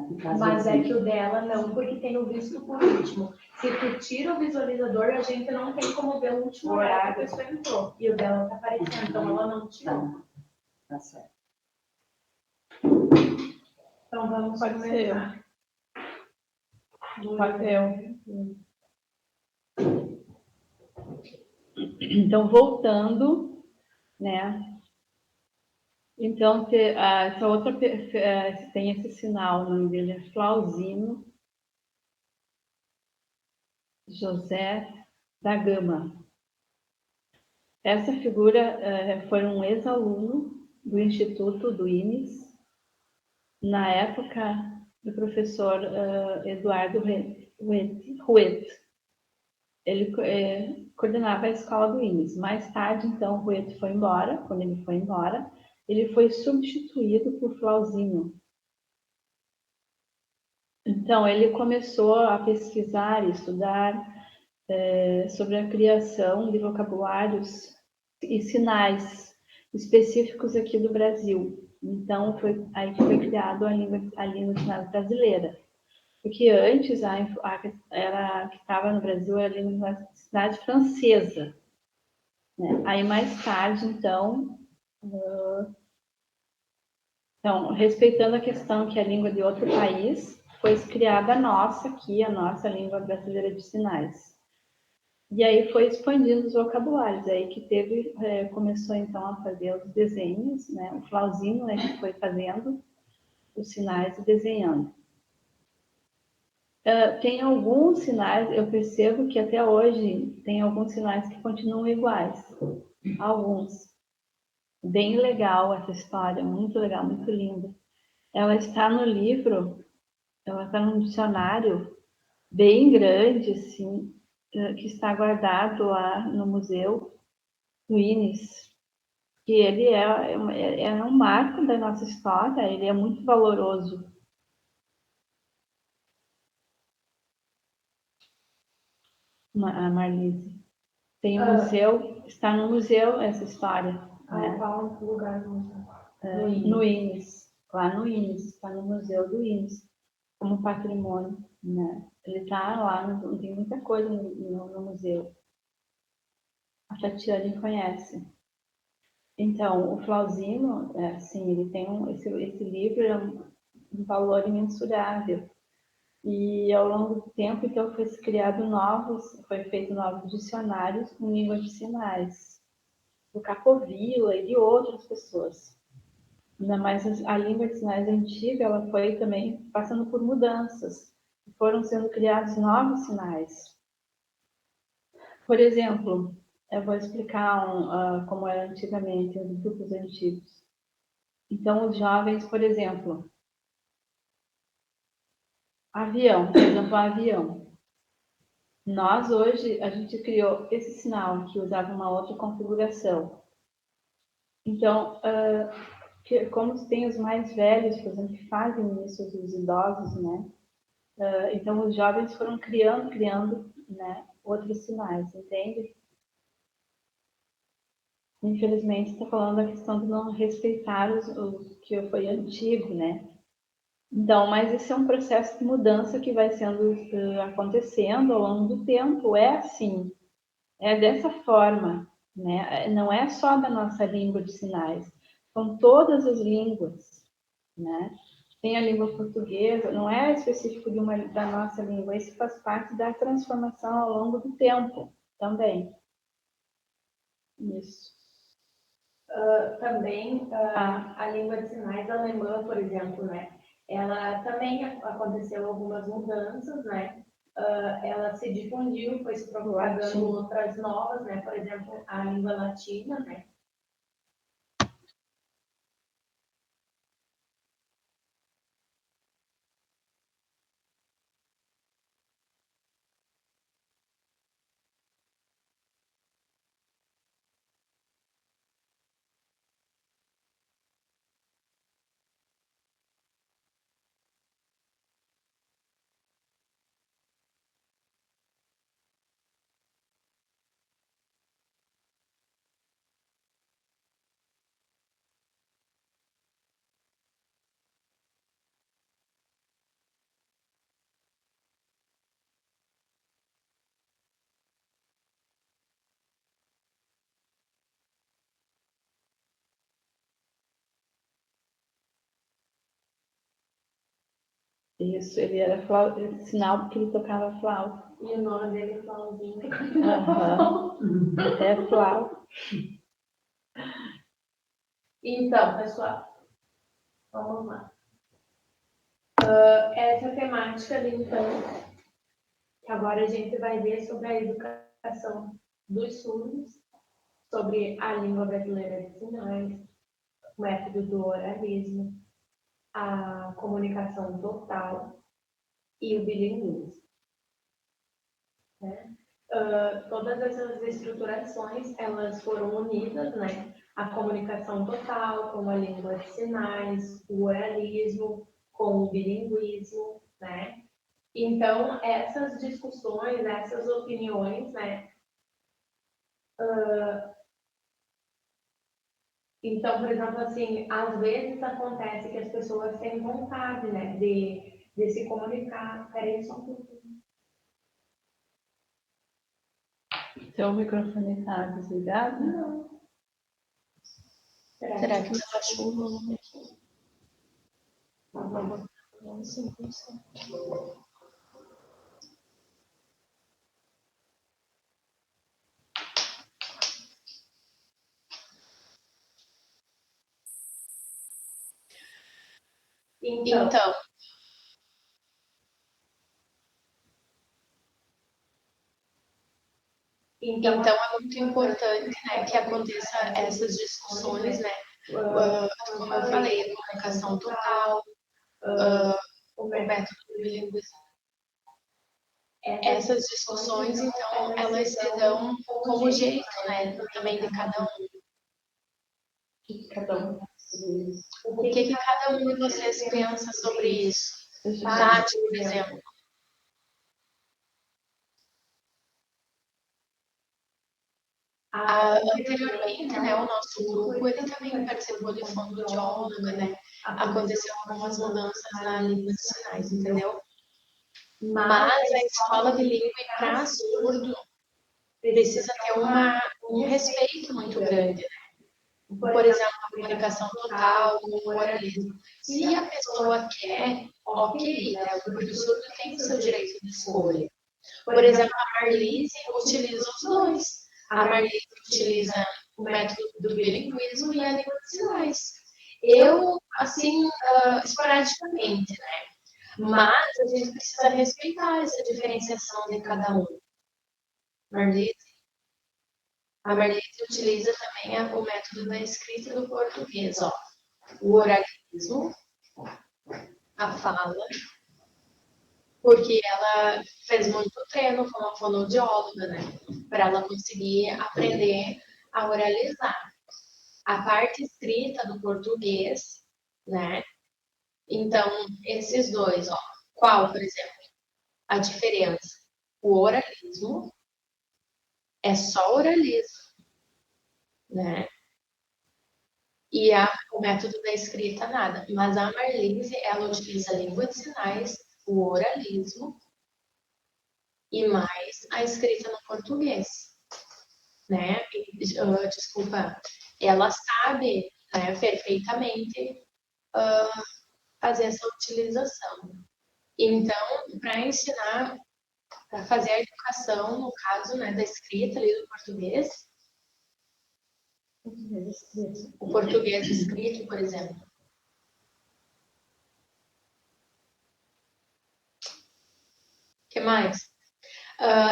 Speaker 4: ficar...
Speaker 2: Mas é que o dela não, porque tem o visto por último. Se tu tira o visualizador, a gente não tem como ver o último horário que a pessoa entrou. E o dela tá aparecendo, então ela não tirou.
Speaker 4: Tá certo.
Speaker 2: Então vamos
Speaker 1: Pode
Speaker 2: começar.
Speaker 1: Pode ser eu. Então, voltando, né? Então, essa outra tem esse sinal, o nome dele é Flauzino José da Gama. Essa figura foi um ex-aluno do Instituto do INES, na época do professor Eduardo Ruet. Ele coordenava a escola do INES. Mais tarde, então, o Ruet foi embora. Quando ele foi embora, ele foi substituído por Flauzino. Então, ele começou a pesquisar e estudar sobre a criação de vocabulários e sinais específicos aqui do Brasil. Então, aí que foi criado a língua de sinais brasileira. Porque antes, era que estava no Brasil era a língua de sinais francesa. Né? Aí, mais tarde, então, respeitando a questão que é a língua de outro país, foi criada a nossa aqui, a nossa língua brasileira de sinais. E aí foi expandindo os vocabulários, aí que começou então a fazer os desenhos, né? O Flauzino é que foi fazendo os sinais e desenhando. Tem alguns sinais, eu percebo que até hoje tem alguns sinais que continuam iguais. Alguns. Bem legal essa história, muito legal, muito linda. Ela está no livro, ela está num dicionário bem grande, assim, que está guardado lá no Museu do Innis. Que ele é um marco da nossa história, ele é muito valoroso. A Marlise. Tem um museu, está no museu essa história. Né?
Speaker 2: Qual lugar no museu?
Speaker 1: No Innis. Lá no Innis, está no Museu do Innis, como patrimônio. Né? Ele está lá, tem muita coisa no museu. A Tatiane conhece. Então, o Flauzino, assim, ele tem esse livro é um valor imensurável. E ao longo do tempo, então, foi feito novos dicionários com língua de sinais, do Capovilla e de outras pessoas. Ainda mais a língua de sinais antiga, ela foi também passando por mudanças. Foram sendo criados novos sinais. Por exemplo, eu vou explicar como era antigamente, os grupos antigos. Então, os jovens, por exemplo, avião. Nós, hoje, a gente criou esse sinal que usava uma outra configuração. Então, como tem os mais velhos, por exemplo, que fazem isso, os idosos, né? Então, os jovens foram criando, né, outros sinais, entende? Infelizmente, está falando a questão de não respeitar o que foi antigo, né? Então, mas esse é um processo de mudança que vai acontecendo ao longo do tempo. É assim, é dessa forma, né? Não é só da nossa língua de sinais, são todas as línguas, né? Tem a língua portuguesa, não é específico da nossa língua, isso faz parte da transformação ao longo do tempo também. Isso.
Speaker 2: Também a língua de sinais alemã, por exemplo, né? Ela também aconteceu algumas mudanças, né? Ela se difundiu, foi se propagando outras novas, né? Por exemplo, a língua latina, né?
Speaker 1: Isso, ele era sinal porque ele tocava flauta.
Speaker 2: E o nome dele é Flauzinho.
Speaker 1: É flauta.
Speaker 2: Então, pessoal, vamos lá. Essa temática ali, então, que agora a gente vai ver sobre a educação dos surdos, sobre a língua brasileira de sinais, o método do oralismo, a comunicação total e o bilinguismo. Né? Todas essas estruturações, elas foram unidas, né? A comunicação total com a língua de sinais, o oralismo com o bilinguismo, né? Então, essas discussões, essas opiniões, né? Então, por exemplo, assim, às vezes acontece que as pessoas têm vontade, né, de se comunicar. Peraí, só um pouquinho.
Speaker 1: Seu microfone está desligado?
Speaker 2: Não.
Speaker 3: Será que não baixou o volume aqui? Não, sim. Então, é muito importante, né, que aconteça essas discussões, né, como eu falei, a comunicação total, o método do bilinguismo. Essas discussões, então, elas se dão como jeito, né, também de cada um. O que cada um de vocês pensa sobre isso? Tati, por exemplo. Anteriormente, né, o nosso grupo, ele também participou de fonoaudióloga, né? Aconteceu algumas mudanças na língua de sinais, entendeu? Mas a escola bilíngue para surdo precisa ter um respeito muito grande, né? Por exemplo, a comunicação total, o oralismo. Se a pessoa quer, ok, né? Porque o surdo tem o seu direito de escolha. Por exemplo, a Marlise utiliza os dois. A Marlise utiliza o método do bilinguismo e a língua de sinais. Eu, assim, esporadicamente, né? Mas a gente precisa respeitar essa diferenciação de cada um. A Marlise utiliza também o método da escrita do português, ó. O oralismo, a fala, porque ela fez muito treino como fonoaudióloga, né? Para ela conseguir aprender a oralizar. A parte escrita do português, né? Então, esses dois, ó. Qual, por exemplo, a diferença? O oralismo é só oralismo, né? E o método da escrita, nada. Mas a Marlise, ela utiliza a língua de sinais, o oralismo e mais a escrita no português, né? Desculpa, ela sabe, né, perfeitamente fazer essa utilização. Então, para ensinar, para fazer a educação, no caso, né, da escrita ali do português, o português escrito, por exemplo. O que mais?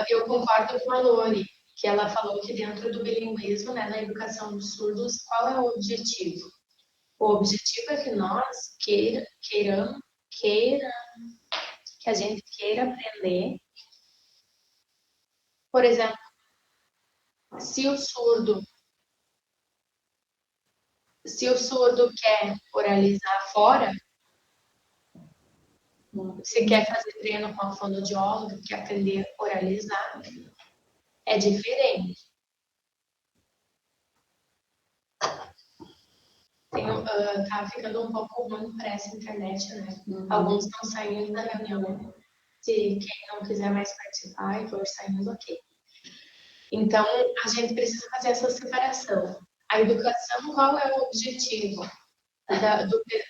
Speaker 3: Eu concordo com a Lori, que ela falou que dentro do bilinguismo, né, na educação dos surdos, qual é o objetivo? O objetivo é que nós que a gente queira aprender. Por exemplo, se o surdo quer oralizar fora, se quer fazer treino com a fonoaudióloga, quer aprender a oralizar, é diferente. Tá ficando um pouco ruim para essa internet, né? Alguns estão saindo da reunião. Se quem não quiser mais participar e for saindo, ok. Então, a gente precisa fazer essa separação. A educação, qual é o objetivo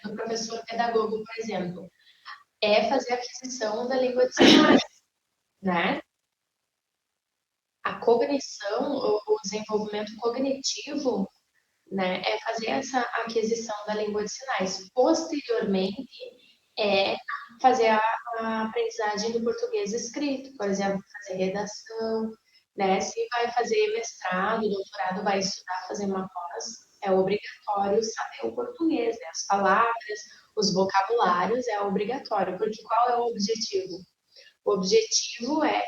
Speaker 3: do professor pedagogo, por exemplo? É fazer a aquisição da língua de sinais, né? A cognição, o desenvolvimento cognitivo, né, é fazer essa aquisição da língua de sinais. Posteriormente, é fazer a aprendizagem do português escrito, por exemplo, fazer redação, né? Se vai fazer mestrado, doutorado, vai estudar, fazer uma pós, é obrigatório saber o português, né? As palavras, os vocabulários é obrigatório, porque qual é o objetivo? O objetivo é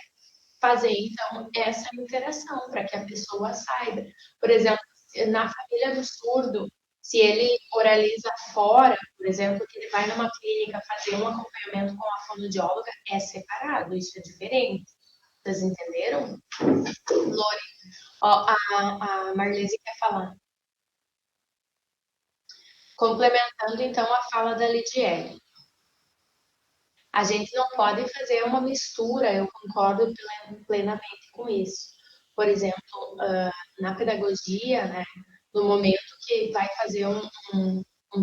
Speaker 3: fazer, então, essa interação, para que a pessoa saiba. Por exemplo, na família do surdo, se ele oraliza fora, por exemplo, que ele vai numa clínica fazer um acompanhamento com a fonoaudióloga, é separado, isso é diferente. Vocês entenderam? Lori, ó, a Marlise quer falar. Complementando, então, a fala da Lidiele. A gente não pode fazer uma mistura, eu concordo plenamente com isso. Por exemplo, na pedagogia, né, no momento que vai fazer um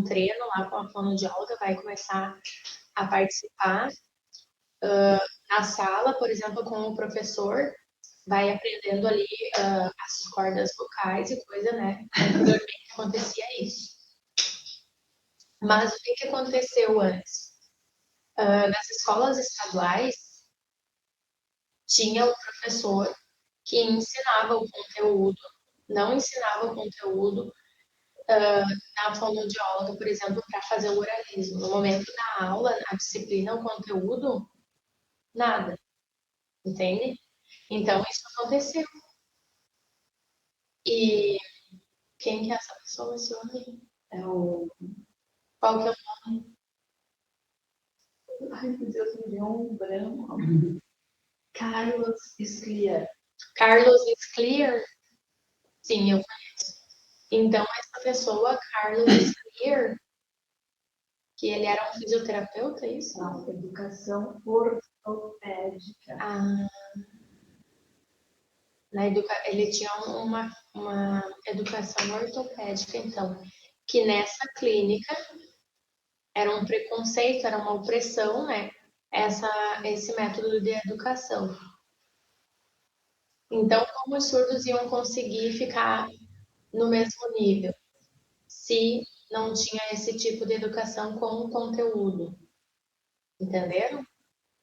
Speaker 3: treino lá com a fonoaudióloga, vai começar a participar na sala, por exemplo, com o professor, vai aprendendo ali as cordas vocais e coisa, né? Anteriormente acontecia isso. Mas o que aconteceu antes? Nas escolas estaduais, tinha o professor que ensinava o conteúdo, não ensinava o conteúdo na fonoaudióloga, por exemplo, para fazer o oralismo. No momento da aula, a disciplina, o conteúdo, nada, entende? Então, isso aconteceu. E quem que é essa pessoa, esse homem?
Speaker 1: É o.
Speaker 3: Qual que é o
Speaker 1: Ai, meu Deus, me deu um branco. Carlos Scliar.
Speaker 3: Carlos Scliar? Sim, eu conheço. Então, essa pessoa, Carlos Scliar, que ele era um fisioterapeuta, é isso?
Speaker 1: Não, educação ortopédica.
Speaker 3: Ele tinha uma educação ortopédica, então, que nessa clínica era um preconceito, era uma opressão, né? Esse método de educação. Então, como os surdos iam conseguir ficar no mesmo nível se não tinha esse tipo de educação com conteúdo? Entenderam?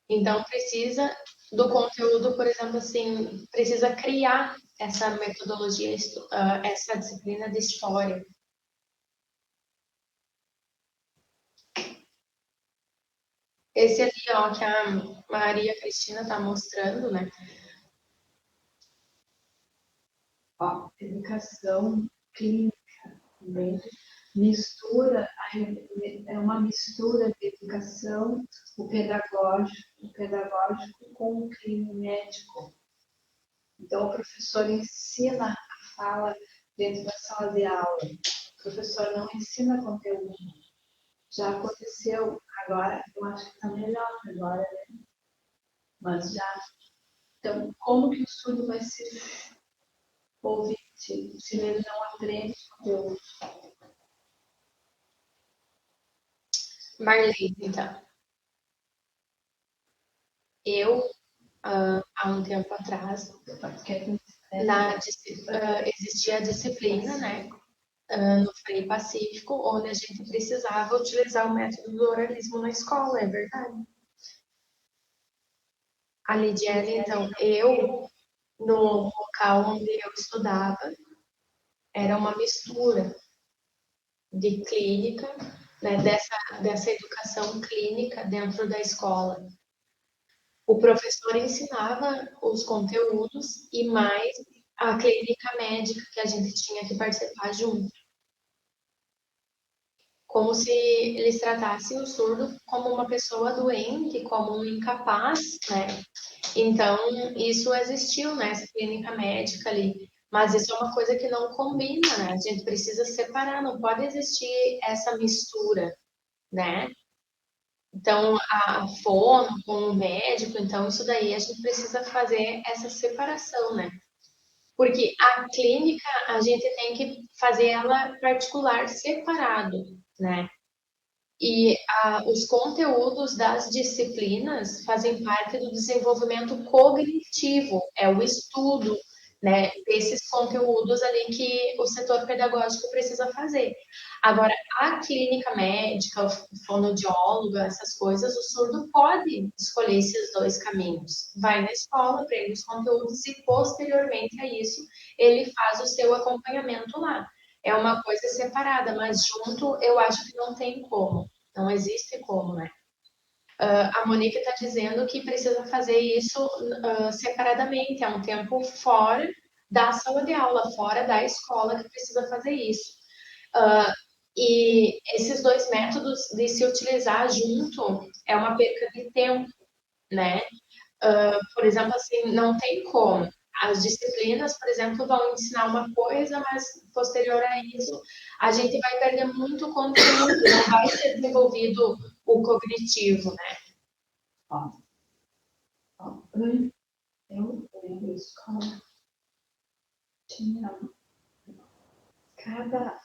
Speaker 3: Então, precisa do conteúdo, por exemplo, assim, precisa criar essa metodologia, essa disciplina de história. Esse ali, ó, que a Maria Cristina está mostrando, né?
Speaker 1: Ó, educação clínica também. Mistura, é uma mistura de educação, o pedagógico com o clínico médico. Então, o professor ensina a fala dentro da sala de aula. O professor não ensina conteúdo. Já aconteceu, agora eu acho que está melhor agora, né? Mas já. Então, como que o surdo vai se ouvir se ele não aprende conteúdo?
Speaker 3: Marlene, então. Eu, há um tempo atrás, existia a disciplina, né? No Frei Pacífico, onde a gente precisava utilizar o método do oralismo na escola, é verdade. A Lidiane, então, no local onde eu estudava, era uma mistura de clínica, né, dessa educação clínica dentro da escola. O professor ensinava os conteúdos e mais a clínica médica que a gente tinha que participar junto. Como se eles tratassem o surdo como uma pessoa doente, como um incapaz, né? Então, isso existiu nessa clínica médica ali. Mas isso é uma coisa que não combina, né? A gente precisa separar, não pode existir essa mistura, né? Então, a fono com o médico, então isso daí a gente precisa fazer essa separação, né? Porque a clínica a gente tem que fazer ela particular separado, né? E os conteúdos das disciplinas fazem parte do desenvolvimento cognitivo, é o estudo, né, desses conteúdos ali que o setor pedagógico precisa fazer. Agora, a clínica médica, o fonoaudiólogo, essas coisas, o surdo pode escolher esses dois caminhos. Vai na escola, aprende os conteúdos e, posteriormente a isso, ele faz o seu acompanhamento lá. É uma coisa separada, mas junto eu acho que não tem como. Não existe como, né? A Monique está dizendo que precisa fazer isso separadamente, é um tempo fora da sala de aula, fora da escola que precisa fazer isso. E esses dois métodos de se utilizar junto é uma perca de tempo, né? Por exemplo, assim, não tem como. As disciplinas, por exemplo, vão ensinar uma coisa, mas posterior a isso, a gente vai perder muito conteúdo, não vai ser desenvolvido o cognitivo, né?
Speaker 1: Eu lembro escola tinha cada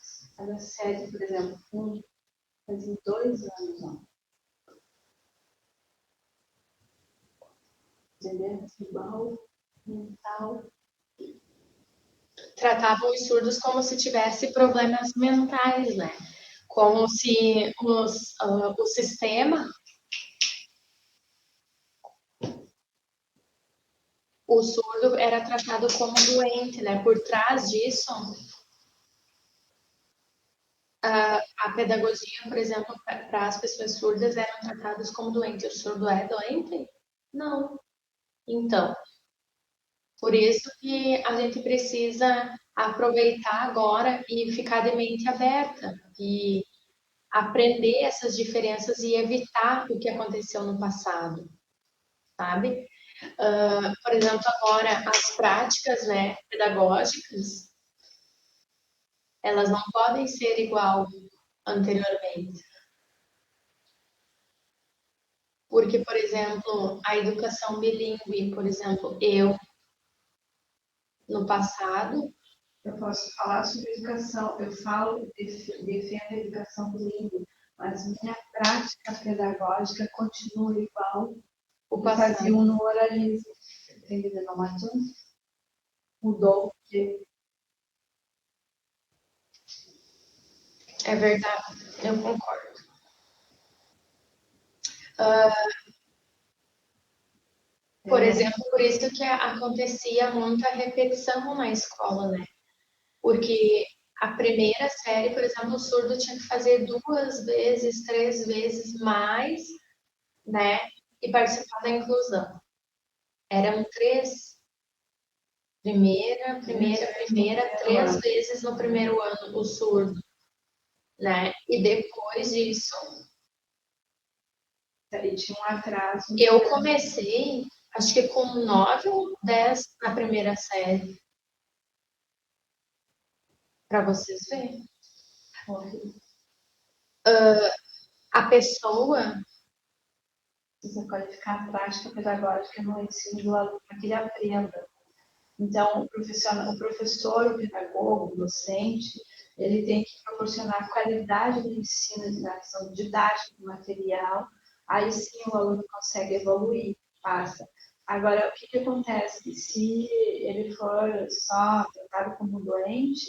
Speaker 1: série, por exemplo, fazia 2 anos, ó. Entendeu? Igual, mental.
Speaker 3: Tratavam os surdos como se tivesse problemas mentais, né? como se o sistema, o surdo era tratado como doente, né? Por trás disso, a pedagogia, por exemplo, para as pessoas surdas eram tratadas como doentes. O surdo é doente? Não. Então, por isso que a gente precisa aproveitar agora e ficar de mente aberta e aprender essas diferenças e evitar o que aconteceu no passado, sabe? Por exemplo, agora as práticas, né, pedagógicas, elas não podem ser igual anteriormente. Porque, por exemplo, a educação bilíngue, por exemplo, no passado,
Speaker 1: Eu posso falar sobre educação, eu falo, defendo a educação bilíngue, mas minha prática pedagógica continua igual
Speaker 3: o
Speaker 1: que fazia
Speaker 3: passado.
Speaker 1: no oralismo. Entendeu? Não adianta. Mudou, porque
Speaker 3: É verdade, eu concordo. Por exemplo, por isso que acontecia muita repetição na escola, né? Porque a primeira série, por exemplo, o surdo tinha que fazer 2 vezes, 3 vezes mais, né? E participar da inclusão. Eram 3. Primeira, 3 vezes no primeiro ano o surdo, né? E depois disso,
Speaker 1: aí tinha um atraso.
Speaker 3: eu comecei, acho que com 9 ou 10 na primeira série. Para vocês verem. A pessoa,
Speaker 1: Precisa qualificar a prática pedagógica no ensino do aluno para que ele aprenda. Então, o professor, o pedagogo, o docente, ele tem que proporcionar qualidade do ensino, na questão didática do material, aí sim o aluno consegue evoluir, passa. Agora, o que acontece? Se ele for só tratado como doente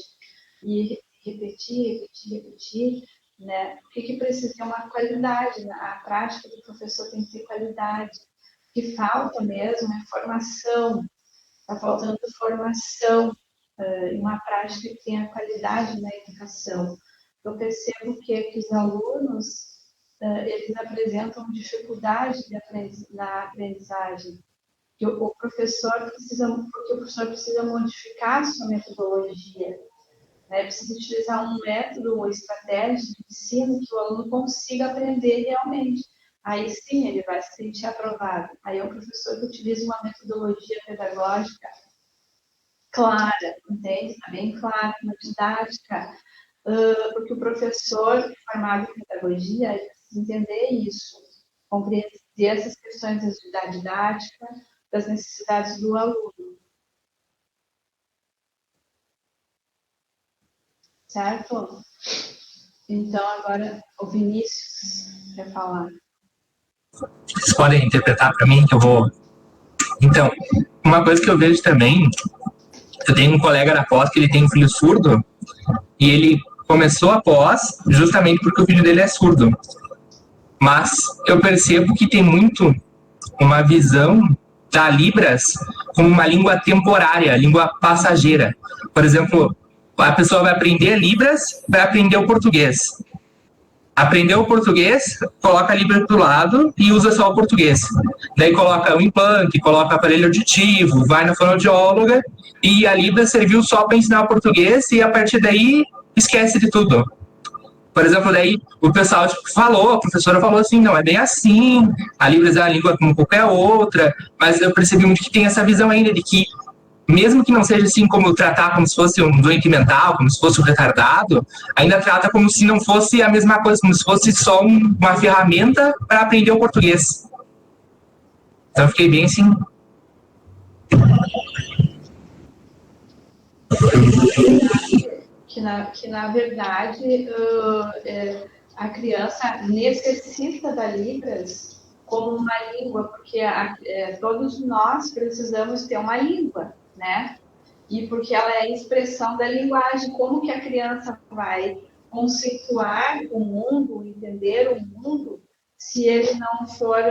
Speaker 1: e repetir, né? O que precisa ter uma qualidade, né? A prática do professor tem que ter qualidade. O que falta mesmo é formação. Está faltando formação e uma prática que tenha qualidade na educação. Eu percebo que os alunos eles apresentam dificuldade na aprendizagem. Porque o professor precisa modificar a sua metodologia, né? Precisa utilizar um método ou estratégia de ensino que o aluno consiga aprender realmente. Aí sim ele vai se sentir aprovado. Aí é um professor que utiliza uma metodologia pedagógica clara, entende? Está bem clara, uma didática, porque o professor formado em pedagogia precisa entender isso, compreender essas questões da didática, das necessidades do aluno. Certo? Então, agora o Vinícius quer falar.
Speaker 5: Vocês podem interpretar para mim que eu vou. Então, uma coisa que eu vejo também, eu tenho um colega da pós que ele tem um filho surdo e ele começou a pós justamente porque o filho dele é surdo. Mas eu percebo que tem muito uma visão da Libras como uma língua temporária, língua passageira. Por exemplo, a pessoa vai aprender Libras, vai aprender o português. Aprendeu o português, coloca a Libras do lado e usa só o português. Daí coloca o implante, coloca aparelho auditivo, vai na fonoaudióloga e a Libras serviu só para ensinar o português e a partir daí esquece de tudo. Por exemplo, daí o pessoal falou, a professora falou assim, não é bem assim, a Libras é uma língua como qualquer outra, mas eu percebi muito que tem essa visão ainda de que mesmo que não seja assim como tratar como se fosse um doente mental, como se fosse um retardado, ainda trata como se não fosse a mesma coisa, como se fosse só uma ferramenta para aprender o português. Então eu fiquei bem assim.
Speaker 1: Que na verdade a criança necessita da Libras como uma língua, porque todos nós precisamos ter uma língua, né? E porque ela é a expressão da linguagem, como que a criança vai conceituar o mundo, entender o mundo, se ele não for,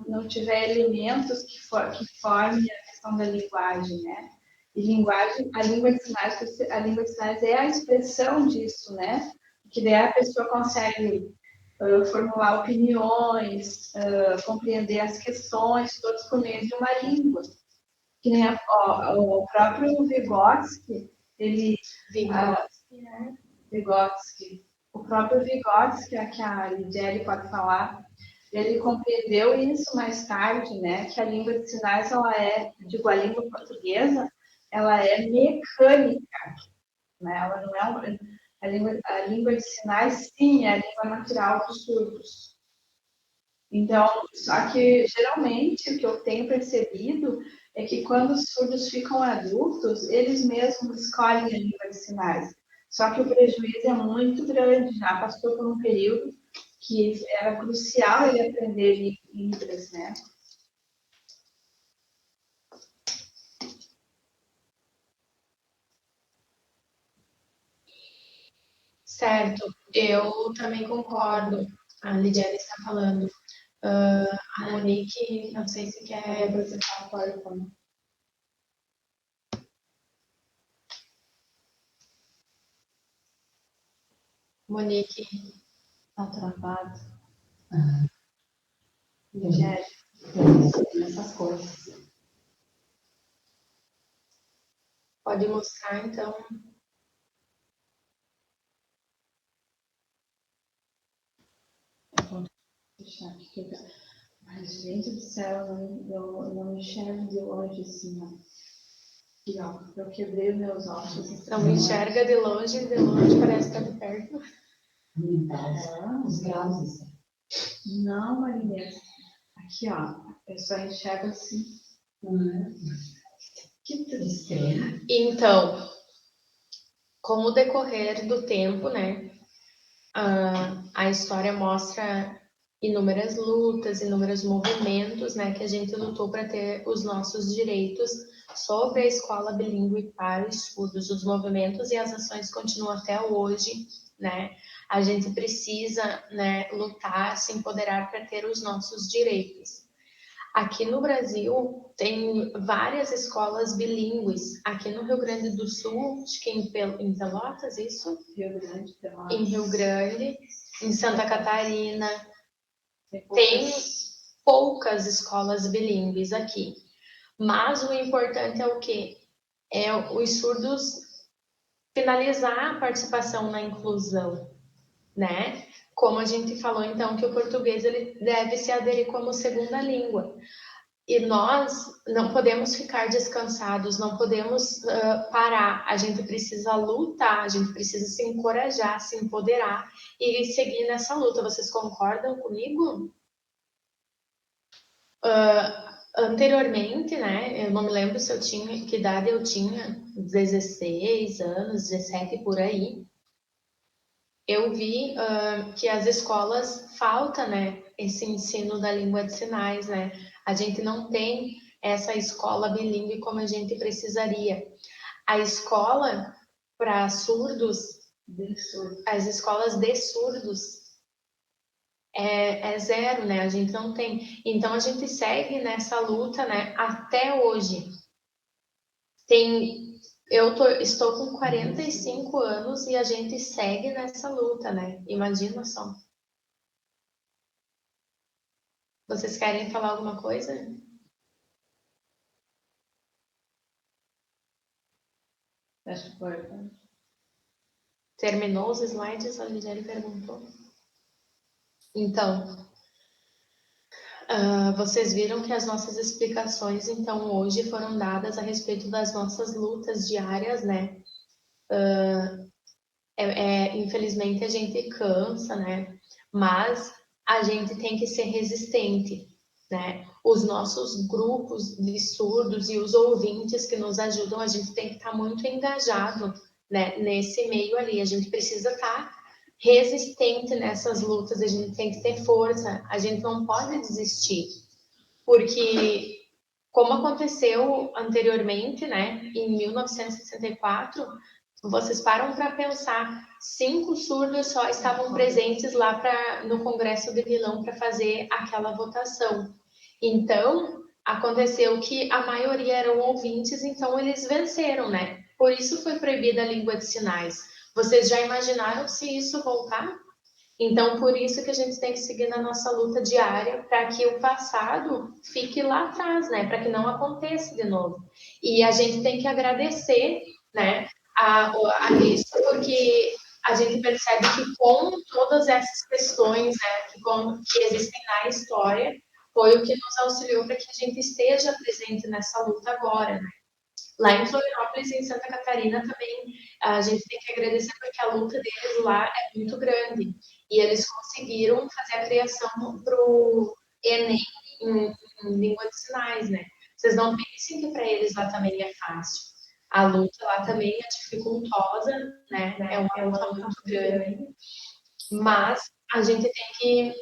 Speaker 1: não tiver elementos que formem a questão da linguagem, né? E linguagem, a língua de sinais é a expressão disso, né? Que daí a pessoa consegue formular opiniões, compreender as questões, todos por meio de uma língua. Que nem o próprio Vygotsky, Vygotsky, o próprio Vygotsky, que a Lidiane pode falar, ele compreendeu isso mais tarde, né? Que a língua de sinais, ela é, digo, a língua portuguesa, ela é mecânica, né? Ela não é a língua de sinais, sim, é a língua natural dos surdos. Então, só que geralmente o que eu tenho percebido é que quando os surdos ficam adultos, eles mesmos escolhem a língua de sinais. Só que o prejuízo é muito grande. Já passou por um período que era crucial ele aprender Libras, né?
Speaker 3: Certo, eu também concordo. A Lidiane está falando. A Monique, não sei se quer apresentar o PowerPoint. Monique.
Speaker 1: Está travado.
Speaker 4: Lidiane, essas coisas.
Speaker 3: Pode mostrar, então.
Speaker 1: Mas, gente do céu, eu não enxergo de longe assim, ó. Aqui, ó, eu quebrei meus ossos.
Speaker 3: Não enxerga de longe parece estar de perto.
Speaker 4: Os graus.
Speaker 1: Não, Marinês. Aqui, ó, eu só enxergo assim.
Speaker 4: Que tristeza.
Speaker 3: Então, com o decorrer do tempo, né, a história mostra inúmeras lutas, inúmeros movimentos, né, que a gente lutou para ter os nossos direitos sobre a escola bilíngue para os surdos. Os movimentos e as ações continuam até hoje, né? A gente precisa, né, lutar, se empoderar para ter os nossos direitos. Aqui no Brasil tem várias escolas bilíngues. Aqui no Rio Grande do Sul, acho que em Pelotas, isso?
Speaker 1: Rio Grande, Pelotas.
Speaker 3: Em Rio Grande, em Santa Catarina, tem poucas escolas bilíngues aqui. Mas o importante é o quê? É os surdos finalizar a participação na inclusão, né? Como a gente falou, então, que o português ele deve se aderir como segunda língua. E nós não podemos ficar descansados, não podemos parar. A gente precisa lutar, a gente precisa se encorajar, se empoderar e seguir nessa luta. Vocês concordam comigo? Anteriormente, né, eu não me lembro se eu tinha, que idade eu tinha, 16 anos, 17 por aí, eu vi que as escolas falta, né, esse ensino da língua de sinais, né, a gente não tem essa escola bilíngue como a gente precisaria. A escola para surdos, as escolas de surdos, é zero, né? A gente não tem. Então a gente segue nessa luta, né? Até hoje. Estou com 45 anos e a gente segue nessa luta, né? Imagina só. Vocês querem falar alguma coisa?
Speaker 1: Acho que foi.
Speaker 3: Terminou os slides? A Lidiane perguntou. Então, vocês viram que as nossas explicações, então, hoje foram dadas a respeito das nossas lutas diárias, né? Infelizmente, a gente cansa, né? Mas a gente tem que ser resistente, né? Os nossos grupos de surdos e os ouvintes que nos ajudam, a gente tem que estar muito engajado, né? Nesse meio ali. A gente precisa estar resistente nessas lutas, a gente tem que ter força, a gente não pode desistir, porque como aconteceu anteriormente, né, em 1964, vocês param para pensar, 5 surdos só estavam presentes lá no Congresso de Milão para fazer aquela votação. Então, aconteceu que a maioria eram ouvintes, então eles venceram, né? Por isso foi proibida a língua de sinais. Vocês já imaginaram se isso voltar? Então, por isso que a gente tem que seguir na nossa luta diária para que o passado fique lá atrás, né? Para que não aconteça de novo. E a gente tem que agradecer, né, a isso, porque a gente percebe que com todas essas questões, né, que existem na história, foi o que nos auxiliou para que a gente esteja presente nessa luta agora, né? Lá em Florianópolis, em Santa Catarina, também a gente tem que agradecer porque a luta deles lá é muito grande. E eles conseguiram fazer a criação para o Enem em língua de sinais, né? Vocês não pensem que para eles lá também é fácil. A luta lá também é dificultosa, né? É uma luta muito grande. Mas a gente tem que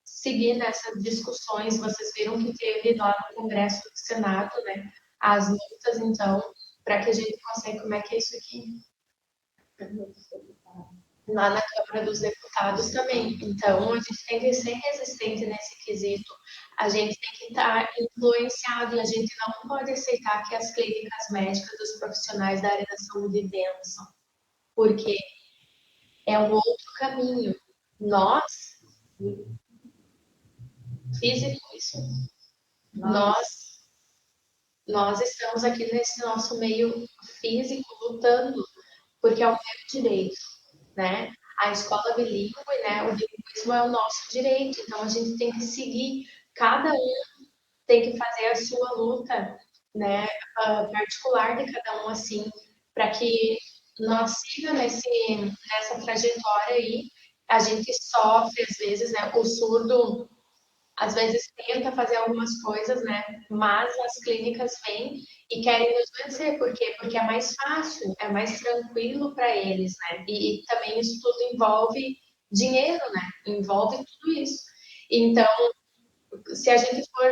Speaker 3: seguir nessas discussões. Vocês viram que teve lá no Congresso do Senado, né? As lutas, então, para que a gente consiga, como é que é isso aqui? Lá na Câmara dos Deputados também. Então, a gente tem que ser resistente nesse quesito. A gente tem que estar influenciado e a gente não pode aceitar que as clínicas médicas dos profissionais da área da saúde vençam, porque é um outro caminho. Nós, físico, isso, nós estamos aqui nesse nosso meio físico lutando, porque é o meu direito, né? A escola bilíngue, né? O bilinguismo é o nosso direito, então a gente tem que seguir, cada um tem que fazer a sua luta, né? Particular de cada um, assim, para que nós siga nessa trajetória aí. A gente sofre, às vezes, né? O surdo às vezes tenta fazer algumas coisas, né? Mas as clínicas vêm e querem nos vencer. Por quê? Porque é mais fácil, é mais tranquilo para eles, né? E também isso tudo envolve dinheiro, né? Envolve tudo isso. Então, se a gente for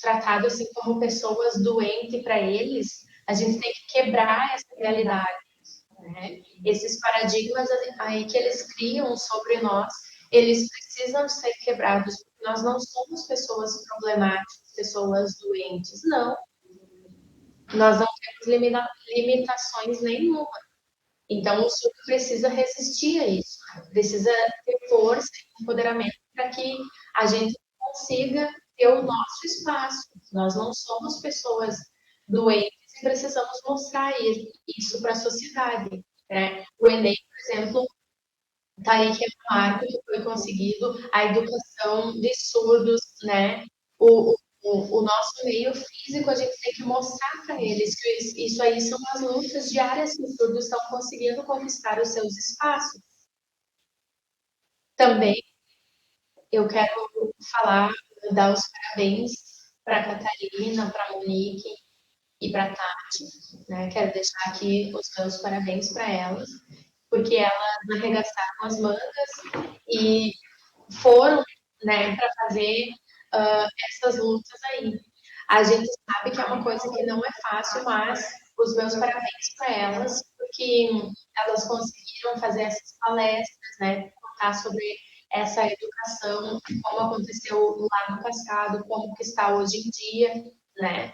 Speaker 3: tratado assim como pessoas doentes para eles, a gente tem que quebrar essa realidade, né? Esses paradigmas aí que eles criam sobre nós, eles precisam ser quebrados, porque nós não somos pessoas problemáticas, pessoas doentes, não. Nós não temos limitações nenhuma. Então, o surdo precisa resistir a isso, né? Precisa ter força e empoderamento para que a gente consiga ter o nosso espaço. Nós não somos pessoas doentes e precisamos mostrar isso para a sociedade, né? O Enem, por exemplo, está aí que é um marco que foi conseguido, a educação de surdos, né? O nosso meio físico, a gente tem que mostrar para eles que isso aí são as lutas diárias que os surdos estão conseguindo conquistar os seus espaços. Também eu quero falar, dar os parabéns para a Catarina, para a Monique e para a Tati, né? Quero deixar aqui os meus parabéns para elas, porque elas arregaçaram as mangas e foram, né, para fazer essas lutas aí. A gente sabe que é uma coisa que não é fácil, mas os meus parabéns para elas, porque elas conseguiram fazer essas palestras, né, contar sobre essa educação, como aconteceu lá no passado, como que está hoje em dia, né?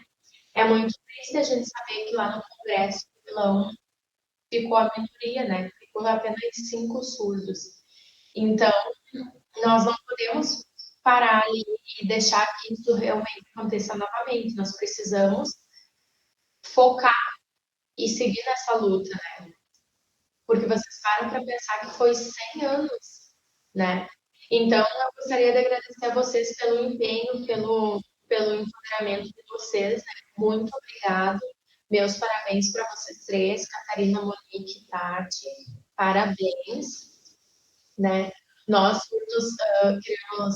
Speaker 3: É muito triste a gente saber que lá no Congresso de Milão ficou a minoria, né? Ficou apenas 5 surdos. Então, nós não podemos parar ali e deixar que isso realmente aconteça novamente. Nós precisamos focar e seguir nessa luta, né? Porque vocês param para pensar que foi 100 anos, né? Então, eu gostaria de agradecer a vocês pelo empenho, pelo empoderamento de vocês, né? Muito obrigado. Meus parabéns para vocês três, Catarina, Monique e Tati. Parabéns, né? Nós todos queremos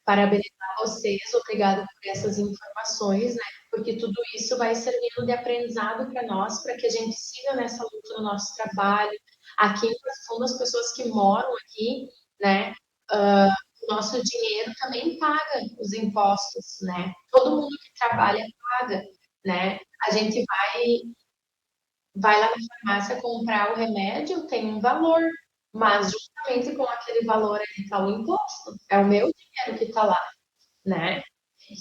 Speaker 3: parabenizar vocês, obrigada por essas informações, né? Porque tudo isso vai servindo de aprendizado para nós, para que a gente siga nessa luta no nosso trabalho. Aqui em Passo Fundo, as pessoas que moram aqui, né? O nosso dinheiro também paga os impostos, né? Todo mundo que trabalha paga, né? A gente vai vai lá na farmácia comprar o remédio, tem um valor, mas justamente com aquele valor ali está o imposto, é o meu dinheiro que está lá, né?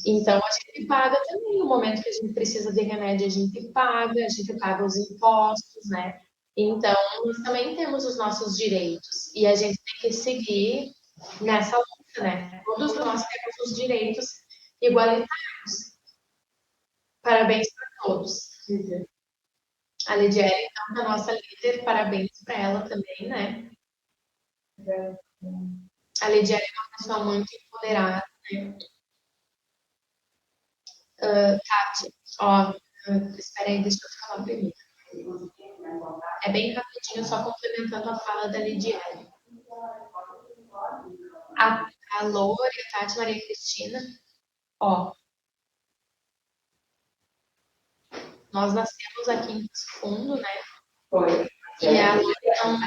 Speaker 3: Então a gente paga também no momento que a gente precisa de remédio, a gente paga os impostos, né? Então nós também temos os nossos direitos e a gente tem que seguir nessa luta, né? Todos nós temos os direitos igualitários. Parabéns para todos. A Lidiane, então, é a nossa líder, parabéns para ela também, né? A Lidiane é uma pessoa muito empoderada, né? Tati, ó, espera aí, deixa eu falar primeiro. É bem rapidinho, só complementando a fala da Lidiane. A Loura, a Tati, Maria Cristina, ó, nós nascemos aqui em Passo Fundo, né?
Speaker 1: Foi.
Speaker 3: E a Loura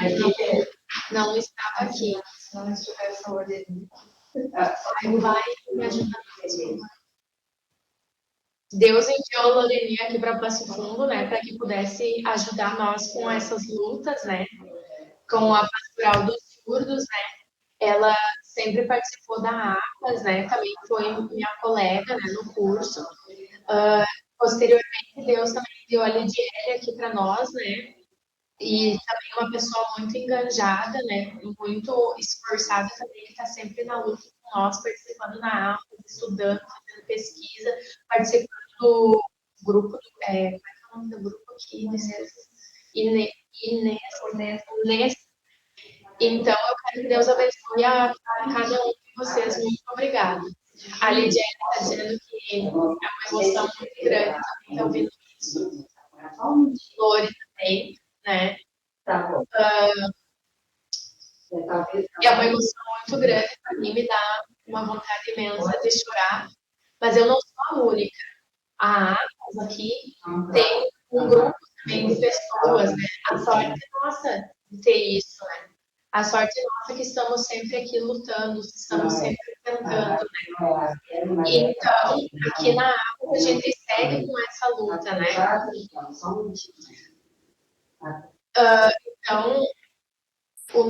Speaker 3: não estava aqui.
Speaker 1: Se não estivesse a Lorena.
Speaker 3: Vai me ajudar mesmo. Deus enviou a Loreninha aqui para Passo Fundo, né, para que pudesse ajudar nós com essas lutas, né, com a pastoral dos surdos, né. Ela sempre participou da APAS, né, também foi minha colega, né, no curso. Posteriormente, Deus também enviou a Lidiane aqui para nós, né, e também uma pessoa muito engajada, né, muito esforçada também, que está sempre na luta com nós, participando na APAS, estudando, fazendo pesquisa, participando do grupo, como é que é o nome do grupo aqui? Inês. Então, eu quero que Deus abençoe a cada um de vocês. Muito obrigada. A Lidiane está dizendo que é uma emoção muito grande também estar ouvindo isso. Lore também, né? É uma emoção muito grande para mim, me dá uma vontade imensa de chorar, mas eu não sou a única. A APAS aqui tem um grupo também de pessoas, né? A sorte nossa de ter isso, né? A sorte nossa que estamos sempre aqui lutando, estamos sempre tentando, né? Então, aqui na APAS a gente segue com essa luta, né? Então,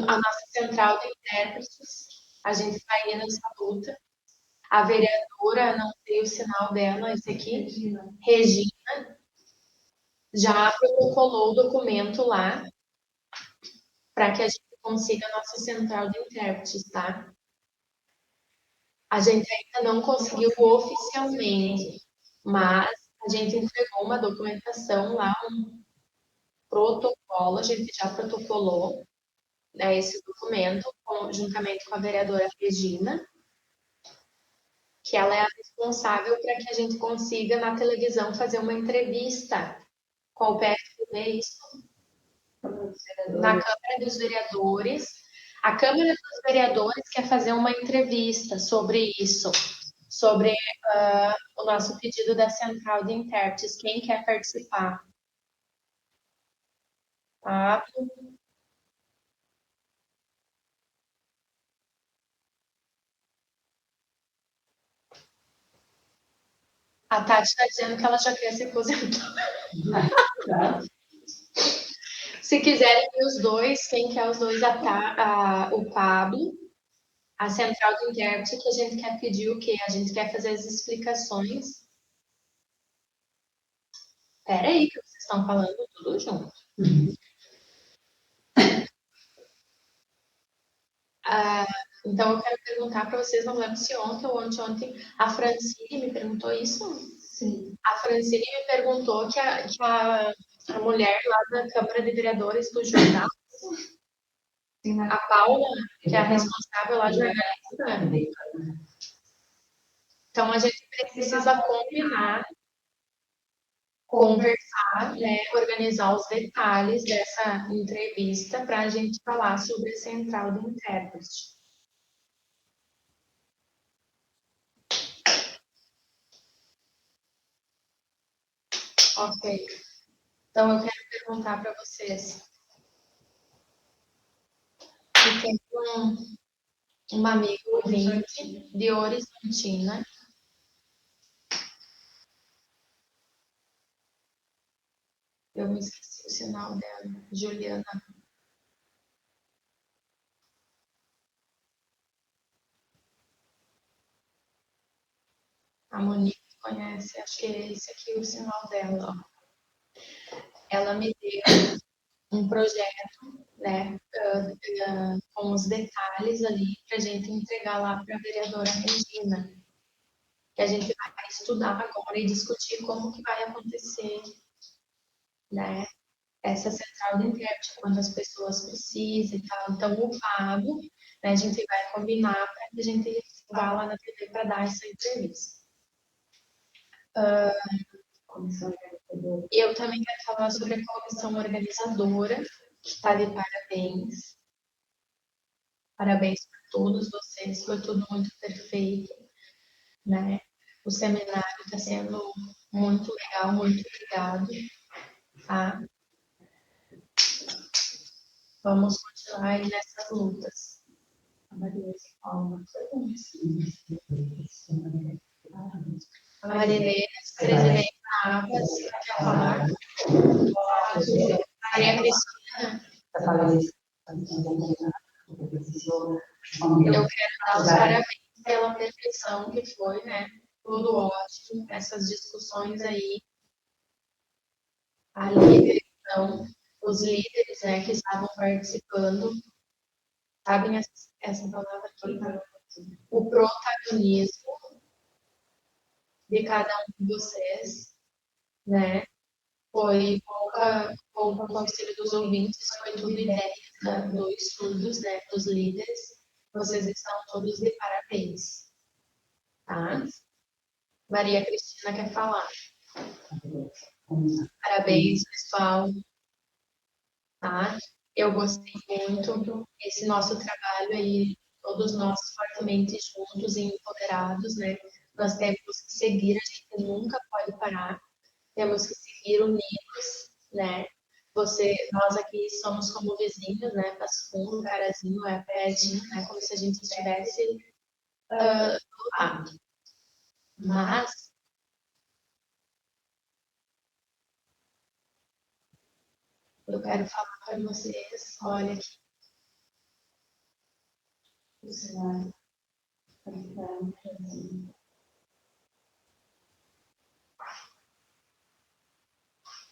Speaker 3: a nossa central de intérpretes, a gente está aí nessa luta. A vereadora, não sei o sinal dela, esse aqui, Regina, já protocolou o documento lá para que a gente consiga a nossa central de intérpretes, tá? A gente ainda não conseguiu oficialmente, mas a gente entregou uma documentação lá, um protocolo, a gente já protocolou, né, esse documento, juntamente com a vereadora Regina, que ela é a responsável para que a gente consiga na televisão fazer uma entrevista com o PSDB, isso, na Câmara dos Vereadores. A Câmara dos Vereadores quer fazer uma entrevista sobre isso, sobre o nosso pedido da central de intérpretes. Quem quer participar? Tá? A Tati está dizendo que ela já quer se aposentar. Se quiserem os dois, quem quer os dois, o Pablo, a central de intérprete, que a gente quer pedir o quê? A gente quer fazer as explicações. Espera aí, que vocês estão falando tudo junto. Então, eu quero perguntar para vocês, não lembro se ontem ou anteontem, a Francine me perguntou isso?
Speaker 1: Sim.
Speaker 3: A Francine me perguntou que a mulher lá da Câmara de Vereadores do jornal, a Paula, que é a responsável lá, jornalista. Então, a gente precisa combinar, conversar, né, organizar os detalhes dessa entrevista para a gente falar sobre a central do intérprete. Ok. Então, eu quero perguntar para vocês. Eu tenho uma amiga ouvinte de Horizontina. Eu me esqueci o sinal dela. Juliana. A Monique conhece, acho que é esse aqui o sinal dela, ó. Ela me deu um projeto, né, com os detalhes ali para a gente entregar lá para a vereadora Regina, que a gente vai estudar agora e discutir como que vai acontecer, né, essa central de intérprete, quantas pessoas precisam e tal. Então, o pago, né, a gente vai combinar para que a gente vá lá na TV para dar essa entrevista. Eu também quero falar sobre a comissão organizadora, que está de parabéns. Parabéns para todos vocês, foi tudo muito perfeito, né? O seminário está sendo muito legal, muito obrigado, tá? Vamos continuar aí nessas lutas. A Marilene, presidente da APAS, quer falar? Maria Cristina. Eu quero dar os parabéns pela perfeição que foi, né? Tudo ótimo, essas discussões aí. A líder, então, os líderes, né, que estavam participando, sabem essa palavra aqui? O protagonismo de cada um de vocês, né? Foi com o conselho dos ouvintes, foi tudo ideia dos estudos, né, dos líderes. Vocês estão todos de parabéns, tá? Maria Cristina quer falar. Parabéns, pessoal. Tá? Eu gostei muito desse nosso trabalho aí, todos nós fortemente juntos e empoderados, né? Nós temos que seguir, a gente nunca pode parar, temos que seguir unidos, né? Nós aqui somos como vizinhos, né? Passo Fundo, Carazinho, é pertinho, né? Como se a gente estivesse do lado. Mas eu quero falar para vocês, olha aqui.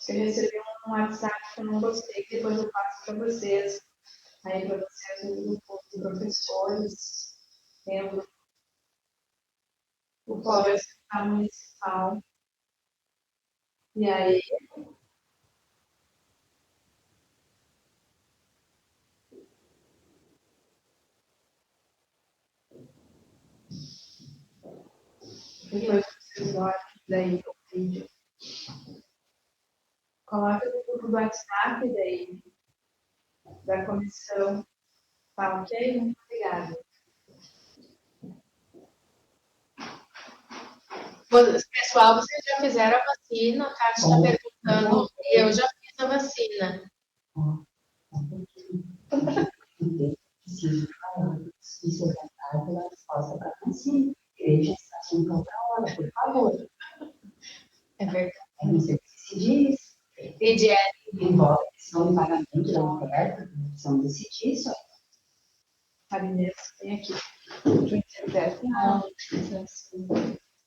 Speaker 1: Eu recebi um WhatsApp que eu não gostei, que depois eu passo para vocês. Aí para vocês, o grupo de professores, tendo o Colégio Municipal. E aí, depois vocês olham daí o vídeo. Coloca no grupo do WhatsApp daí, da comissão. Tá ok? Muito obrigada.
Speaker 3: Pessoal, vocês já fizeram a vacina? A Tati está perguntando. Eu já fiz a vacina.
Speaker 4: Isso é tarde, a resposta para Francine. Igreja está assim para outra hora, por favor.
Speaker 3: É verdade.
Speaker 4: Não sei o que se diz.
Speaker 3: PDL.
Speaker 4: Envolve a questão de pagamento da oferta, precisam decidir isso.
Speaker 1: A Inês tem aqui. Não,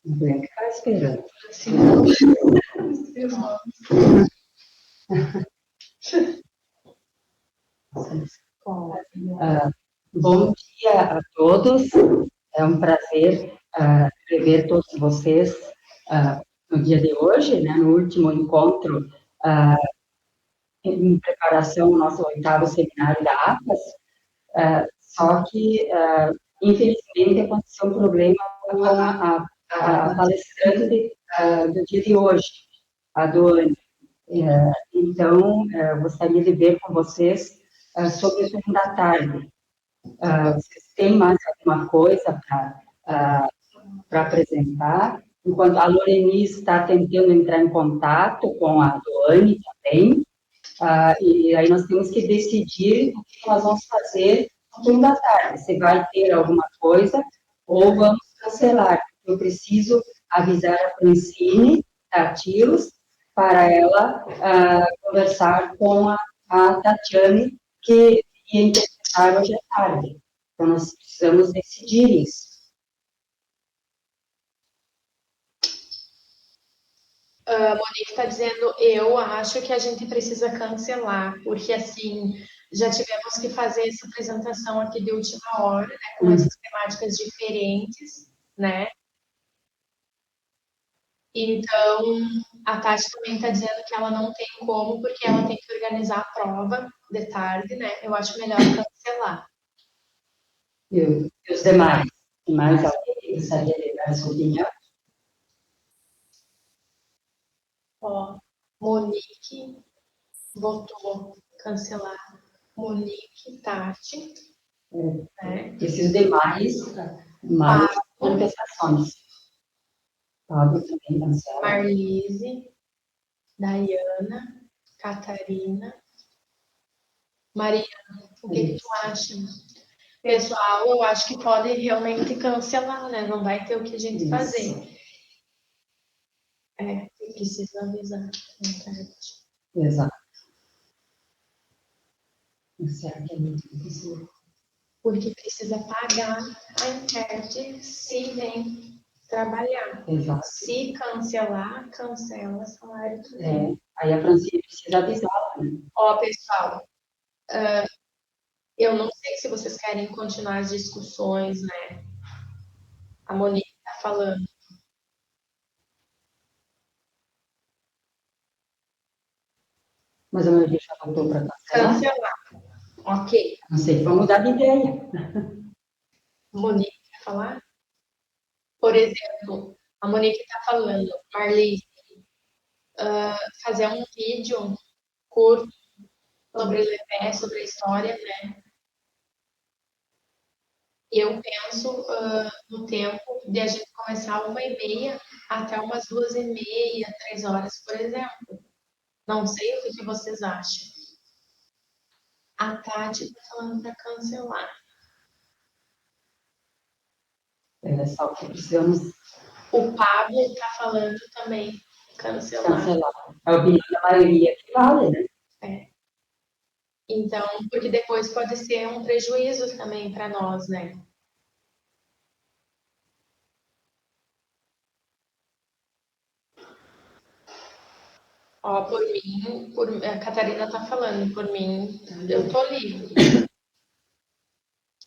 Speaker 4: O Blanca está esperando. Bom dia a todos. É um prazer rever todos vocês no dia de hoje, né, no último encontro em preparação ao nosso 8º seminário da APAS. Só que, infelizmente, aconteceu um problema com a palestrante do dia de hoje, a Doane. Então, gostaria de ver com vocês sobre o turno da tarde. Vocês têm mais alguma coisa para apresentar? Enquanto a Loreni está tentando entrar em contato com a Doane também, e aí nós temos que decidir o que nós vamos fazer no turno da tarde, se vai ter alguma coisa ou vamos cancelar. Eu preciso avisar a Francine, a Tilos, para ela conversar com a Tatiane, que ia interpretar hoje à tarde. Então, nós precisamos decidir isso.
Speaker 3: A Monique está dizendo, eu acho que a gente precisa cancelar, porque assim, já tivemos que fazer essa apresentação aqui de última hora, né, com essas temáticas diferentes, né? Então, a Tati também está dizendo que ela não tem como, porque ela tem que organizar a prova de tarde, né? Eu acho melhor cancelar.
Speaker 4: E os demais? Mais alguém gostaria de dar sua opinião?
Speaker 3: Ó, Monique votou cancelar. Monique, Tati, né?
Speaker 4: Esses demais, mais contestações. Pablo também cancela.
Speaker 3: Marlise, Dayana, Catarina, Mariana, o que tu acha? Pessoal, eu acho que pode realmente cancelar, né? Não vai ter o que a gente fazer. Precisa avisar na internet.
Speaker 4: Exato. Será que é muito difícil?
Speaker 3: Porque precisa pagar a internet se vem trabalhar.
Speaker 4: Exato.
Speaker 3: Se cancelar, cancela salário também.
Speaker 4: Aí a Francine precisa avisar. Né?
Speaker 3: Ó, pessoal, eu não sei se vocês querem continuar as discussões, né? A Monique está falando.
Speaker 4: Mas a maioria já voltou para cancelar.
Speaker 3: Cancelar. Ok.
Speaker 4: Não sei, vamos mudar de ideia.
Speaker 3: Monique quer falar? Por exemplo, a Monique está falando, Marli, fazer um vídeo curto sobre o Lepé, sobre a história, né? E eu penso no tempo de a gente começar 1h30 até umas 2h30, 3h, por exemplo. Não sei o que vocês acham. A Tati está falando para cancelar.
Speaker 4: É só que precisamos
Speaker 3: O Pablo está falando também cancelar.
Speaker 4: É a opinião da maioria que vale, né?
Speaker 3: Então, porque depois pode ser um prejuízo também para nós, né? Ó, por mim, a Catarina tá falando, por mim, eu tô livre.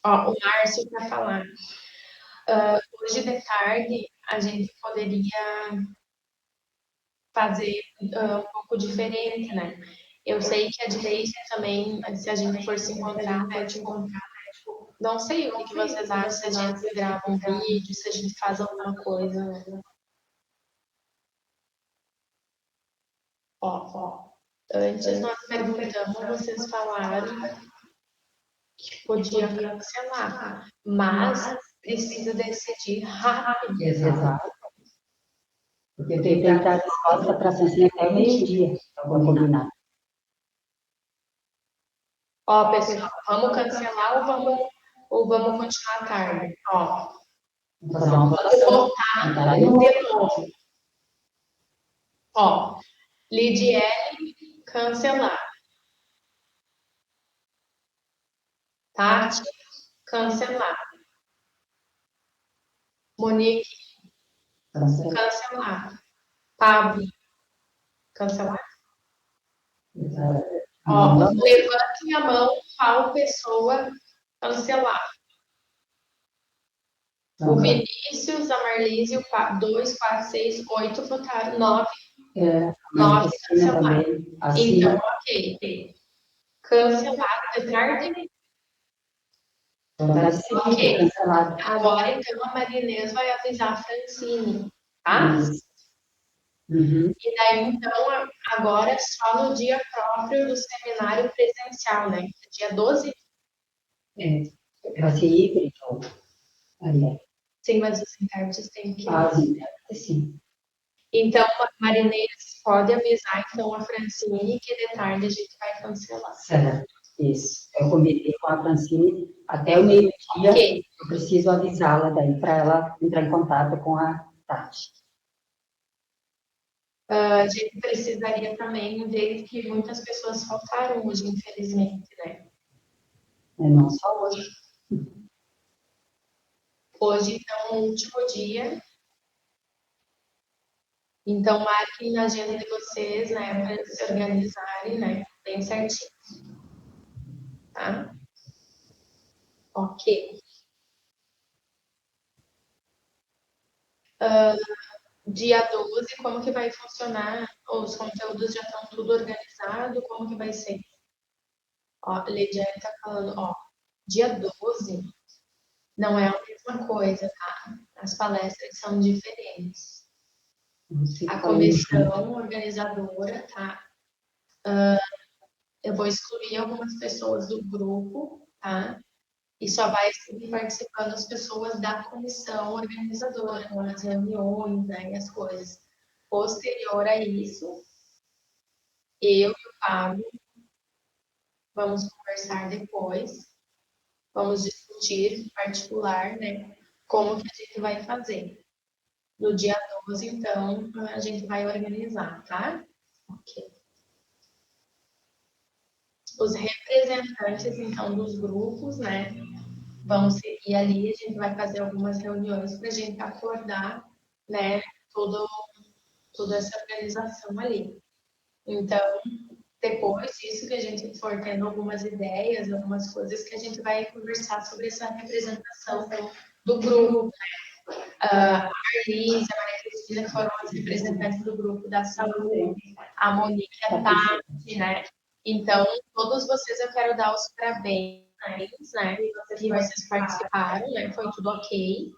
Speaker 3: Ó, o Márcio tá falando. Hoje de tarde a gente poderia fazer um pouco diferente, né? Eu sei que a Dileide também, se a gente for se encontrar, né? Não sei o que vocês acham, se a gente grava um vídeo, se a gente faz alguma coisa, né? Ó, antes nós perguntamos, vocês falaram que podia cancelar, mas precisa decidir rápido.
Speaker 4: Exato. Porque tem que dar resposta para a Francine até o meio-dia, vamos combinar.
Speaker 3: Ó, pessoal, vamos cancelar ou vamos continuar à tarde? Ó,
Speaker 4: Vamos fazer uma votação.
Speaker 3: votar de novo. Ó, Lidiele, cancelar. Tati, cancelar. Monique, cancelar. Pablo, cancelar. Ó, levantem a mão, qual pessoa cancelar. O Vinícius, a Marlise, o 2, 4, 6, 8 votaram, 9 cancelaram. Então, ok. Cancelado de tarde? Ok. Agora, então, a Marinês vai avisar a Francine, tá? E daí, então, agora só no dia próprio do seminário presencial, né? Dia 12?
Speaker 4: Vai ser híbrido.
Speaker 3: Sim, mas os intérpretes têm que...
Speaker 4: Sim.
Speaker 3: Então, Marinês, pode avisar, então, a Francine que de tarde a gente vai cancelar.
Speaker 4: Certo, isso. Eu combinei com a Francine até o meio-dia. Okay. Eu preciso avisá-la daí para ela entrar em contato com a Tati.
Speaker 3: A gente precisaria também ver que muitas pessoas faltaram hoje, infelizmente, né?
Speaker 4: Não só hoje.
Speaker 3: Hoje, então, é o último dia. Então, marquem na agenda de vocês, né, para se organizarem, né, bem certinho, tá? Ok. Dia 12, como que vai funcionar? Os conteúdos já estão tudo organizado? Como que vai ser? Ó, a Lidiane está falando, ó, dia 12 não é a mesma coisa, tá? As palestras são diferentes. A comissão organizadora, tá? Eu vou excluir algumas pessoas do grupo, tá? E só vai seguir participando as pessoas da comissão organizadora, com as reuniões, né, e as coisas. Posterior a isso, eu e o Fábio vamos conversar depois, vamos discutir em particular, né, como que a gente vai fazer. No dia 12, então, a gente vai organizar, tá? Ok. Os representantes, então, dos grupos, né, vão seguir ali, a gente vai fazer algumas reuniões para a gente acordar, né, toda essa organização ali. Então, depois disso que a gente for tendo algumas ideias, algumas coisas que a gente vai conversar sobre essa representação do grupo, né? A Arlise, a Maria Cristina, que foram as representantes do grupo da saúde, a Monique, a Tati, né? Então, todos vocês eu quero dar os parabéns, né? Que vocês participaram, né? Foi tudo ok.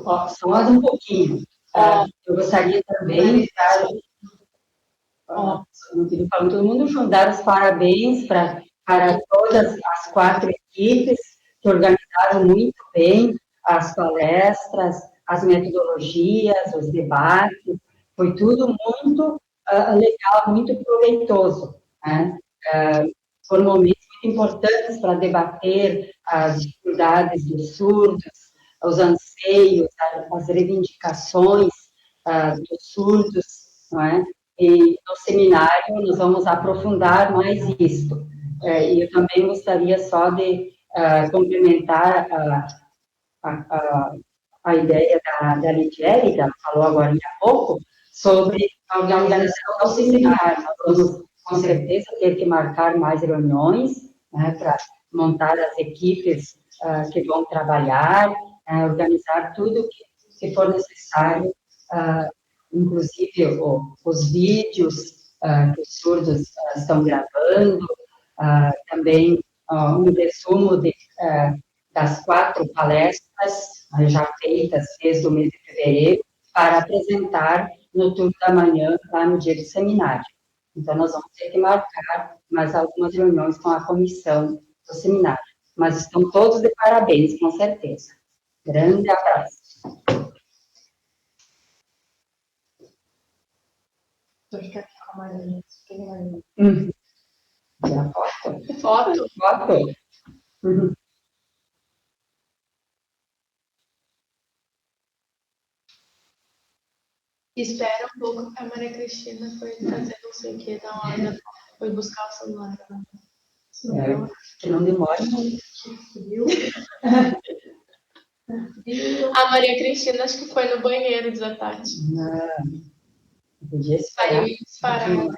Speaker 4: Ó, só mais um pouquinho. Eu gostaria também, falando todo mundo junto, dar os parabéns para todas as 4 equipes que organizaram muito bem as palestras, as metodologias, os debates, foi tudo muito legal, muito proveitoso, né? Foram momentos muito importantes para debater as dificuldades dos surdos, os anseios, as reivindicações dos surdos, não é? E no seminário nós vamos aprofundar mais isto. E eu também gostaria só de complementar a ideia da Lidiane, que ela falou agora há pouco, sobre a organização do seminário. Nós vamos, com certeza, ter que marcar mais reuniões, né, para montar as equipes que vão trabalhar, organizar tudo que for necessário, inclusive os vídeos que os surdos estão gravando, também um resumo das 4 palestras já feitas desde o mês de fevereiro, para apresentar no turno da manhã, lá no dia do seminário. Então, nós vamos ter que marcar mais algumas reuniões com a comissão do seminário. Mas estão todos de parabéns, com certeza. Grande abraço.
Speaker 3: Foto?
Speaker 4: Foto? Uhum.
Speaker 3: Espera um pouco que a Maria Cristina foi fazer não sei o que da hora, foi buscar o celular.
Speaker 4: Que não demore muito.
Speaker 3: A Maria Cristina acho que foi no banheiro, diz a Tati.
Speaker 4: Podia esperar.
Speaker 3: Saiu disparada.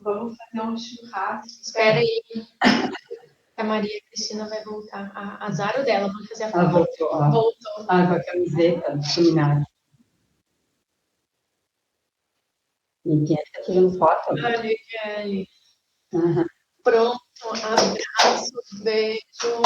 Speaker 1: Vamos fazer um churrasco.
Speaker 3: Espera aí. A Maria Cristina vai voltar. Azar dela, vamos fazer a foto.
Speaker 4: Ela voltou, ó.
Speaker 3: Voltou.
Speaker 4: Com a camiseta do seminário. E quem é que está tirando foto?
Speaker 3: Ali.
Speaker 4: Uhum.
Speaker 3: Pronto, abraço, beijo.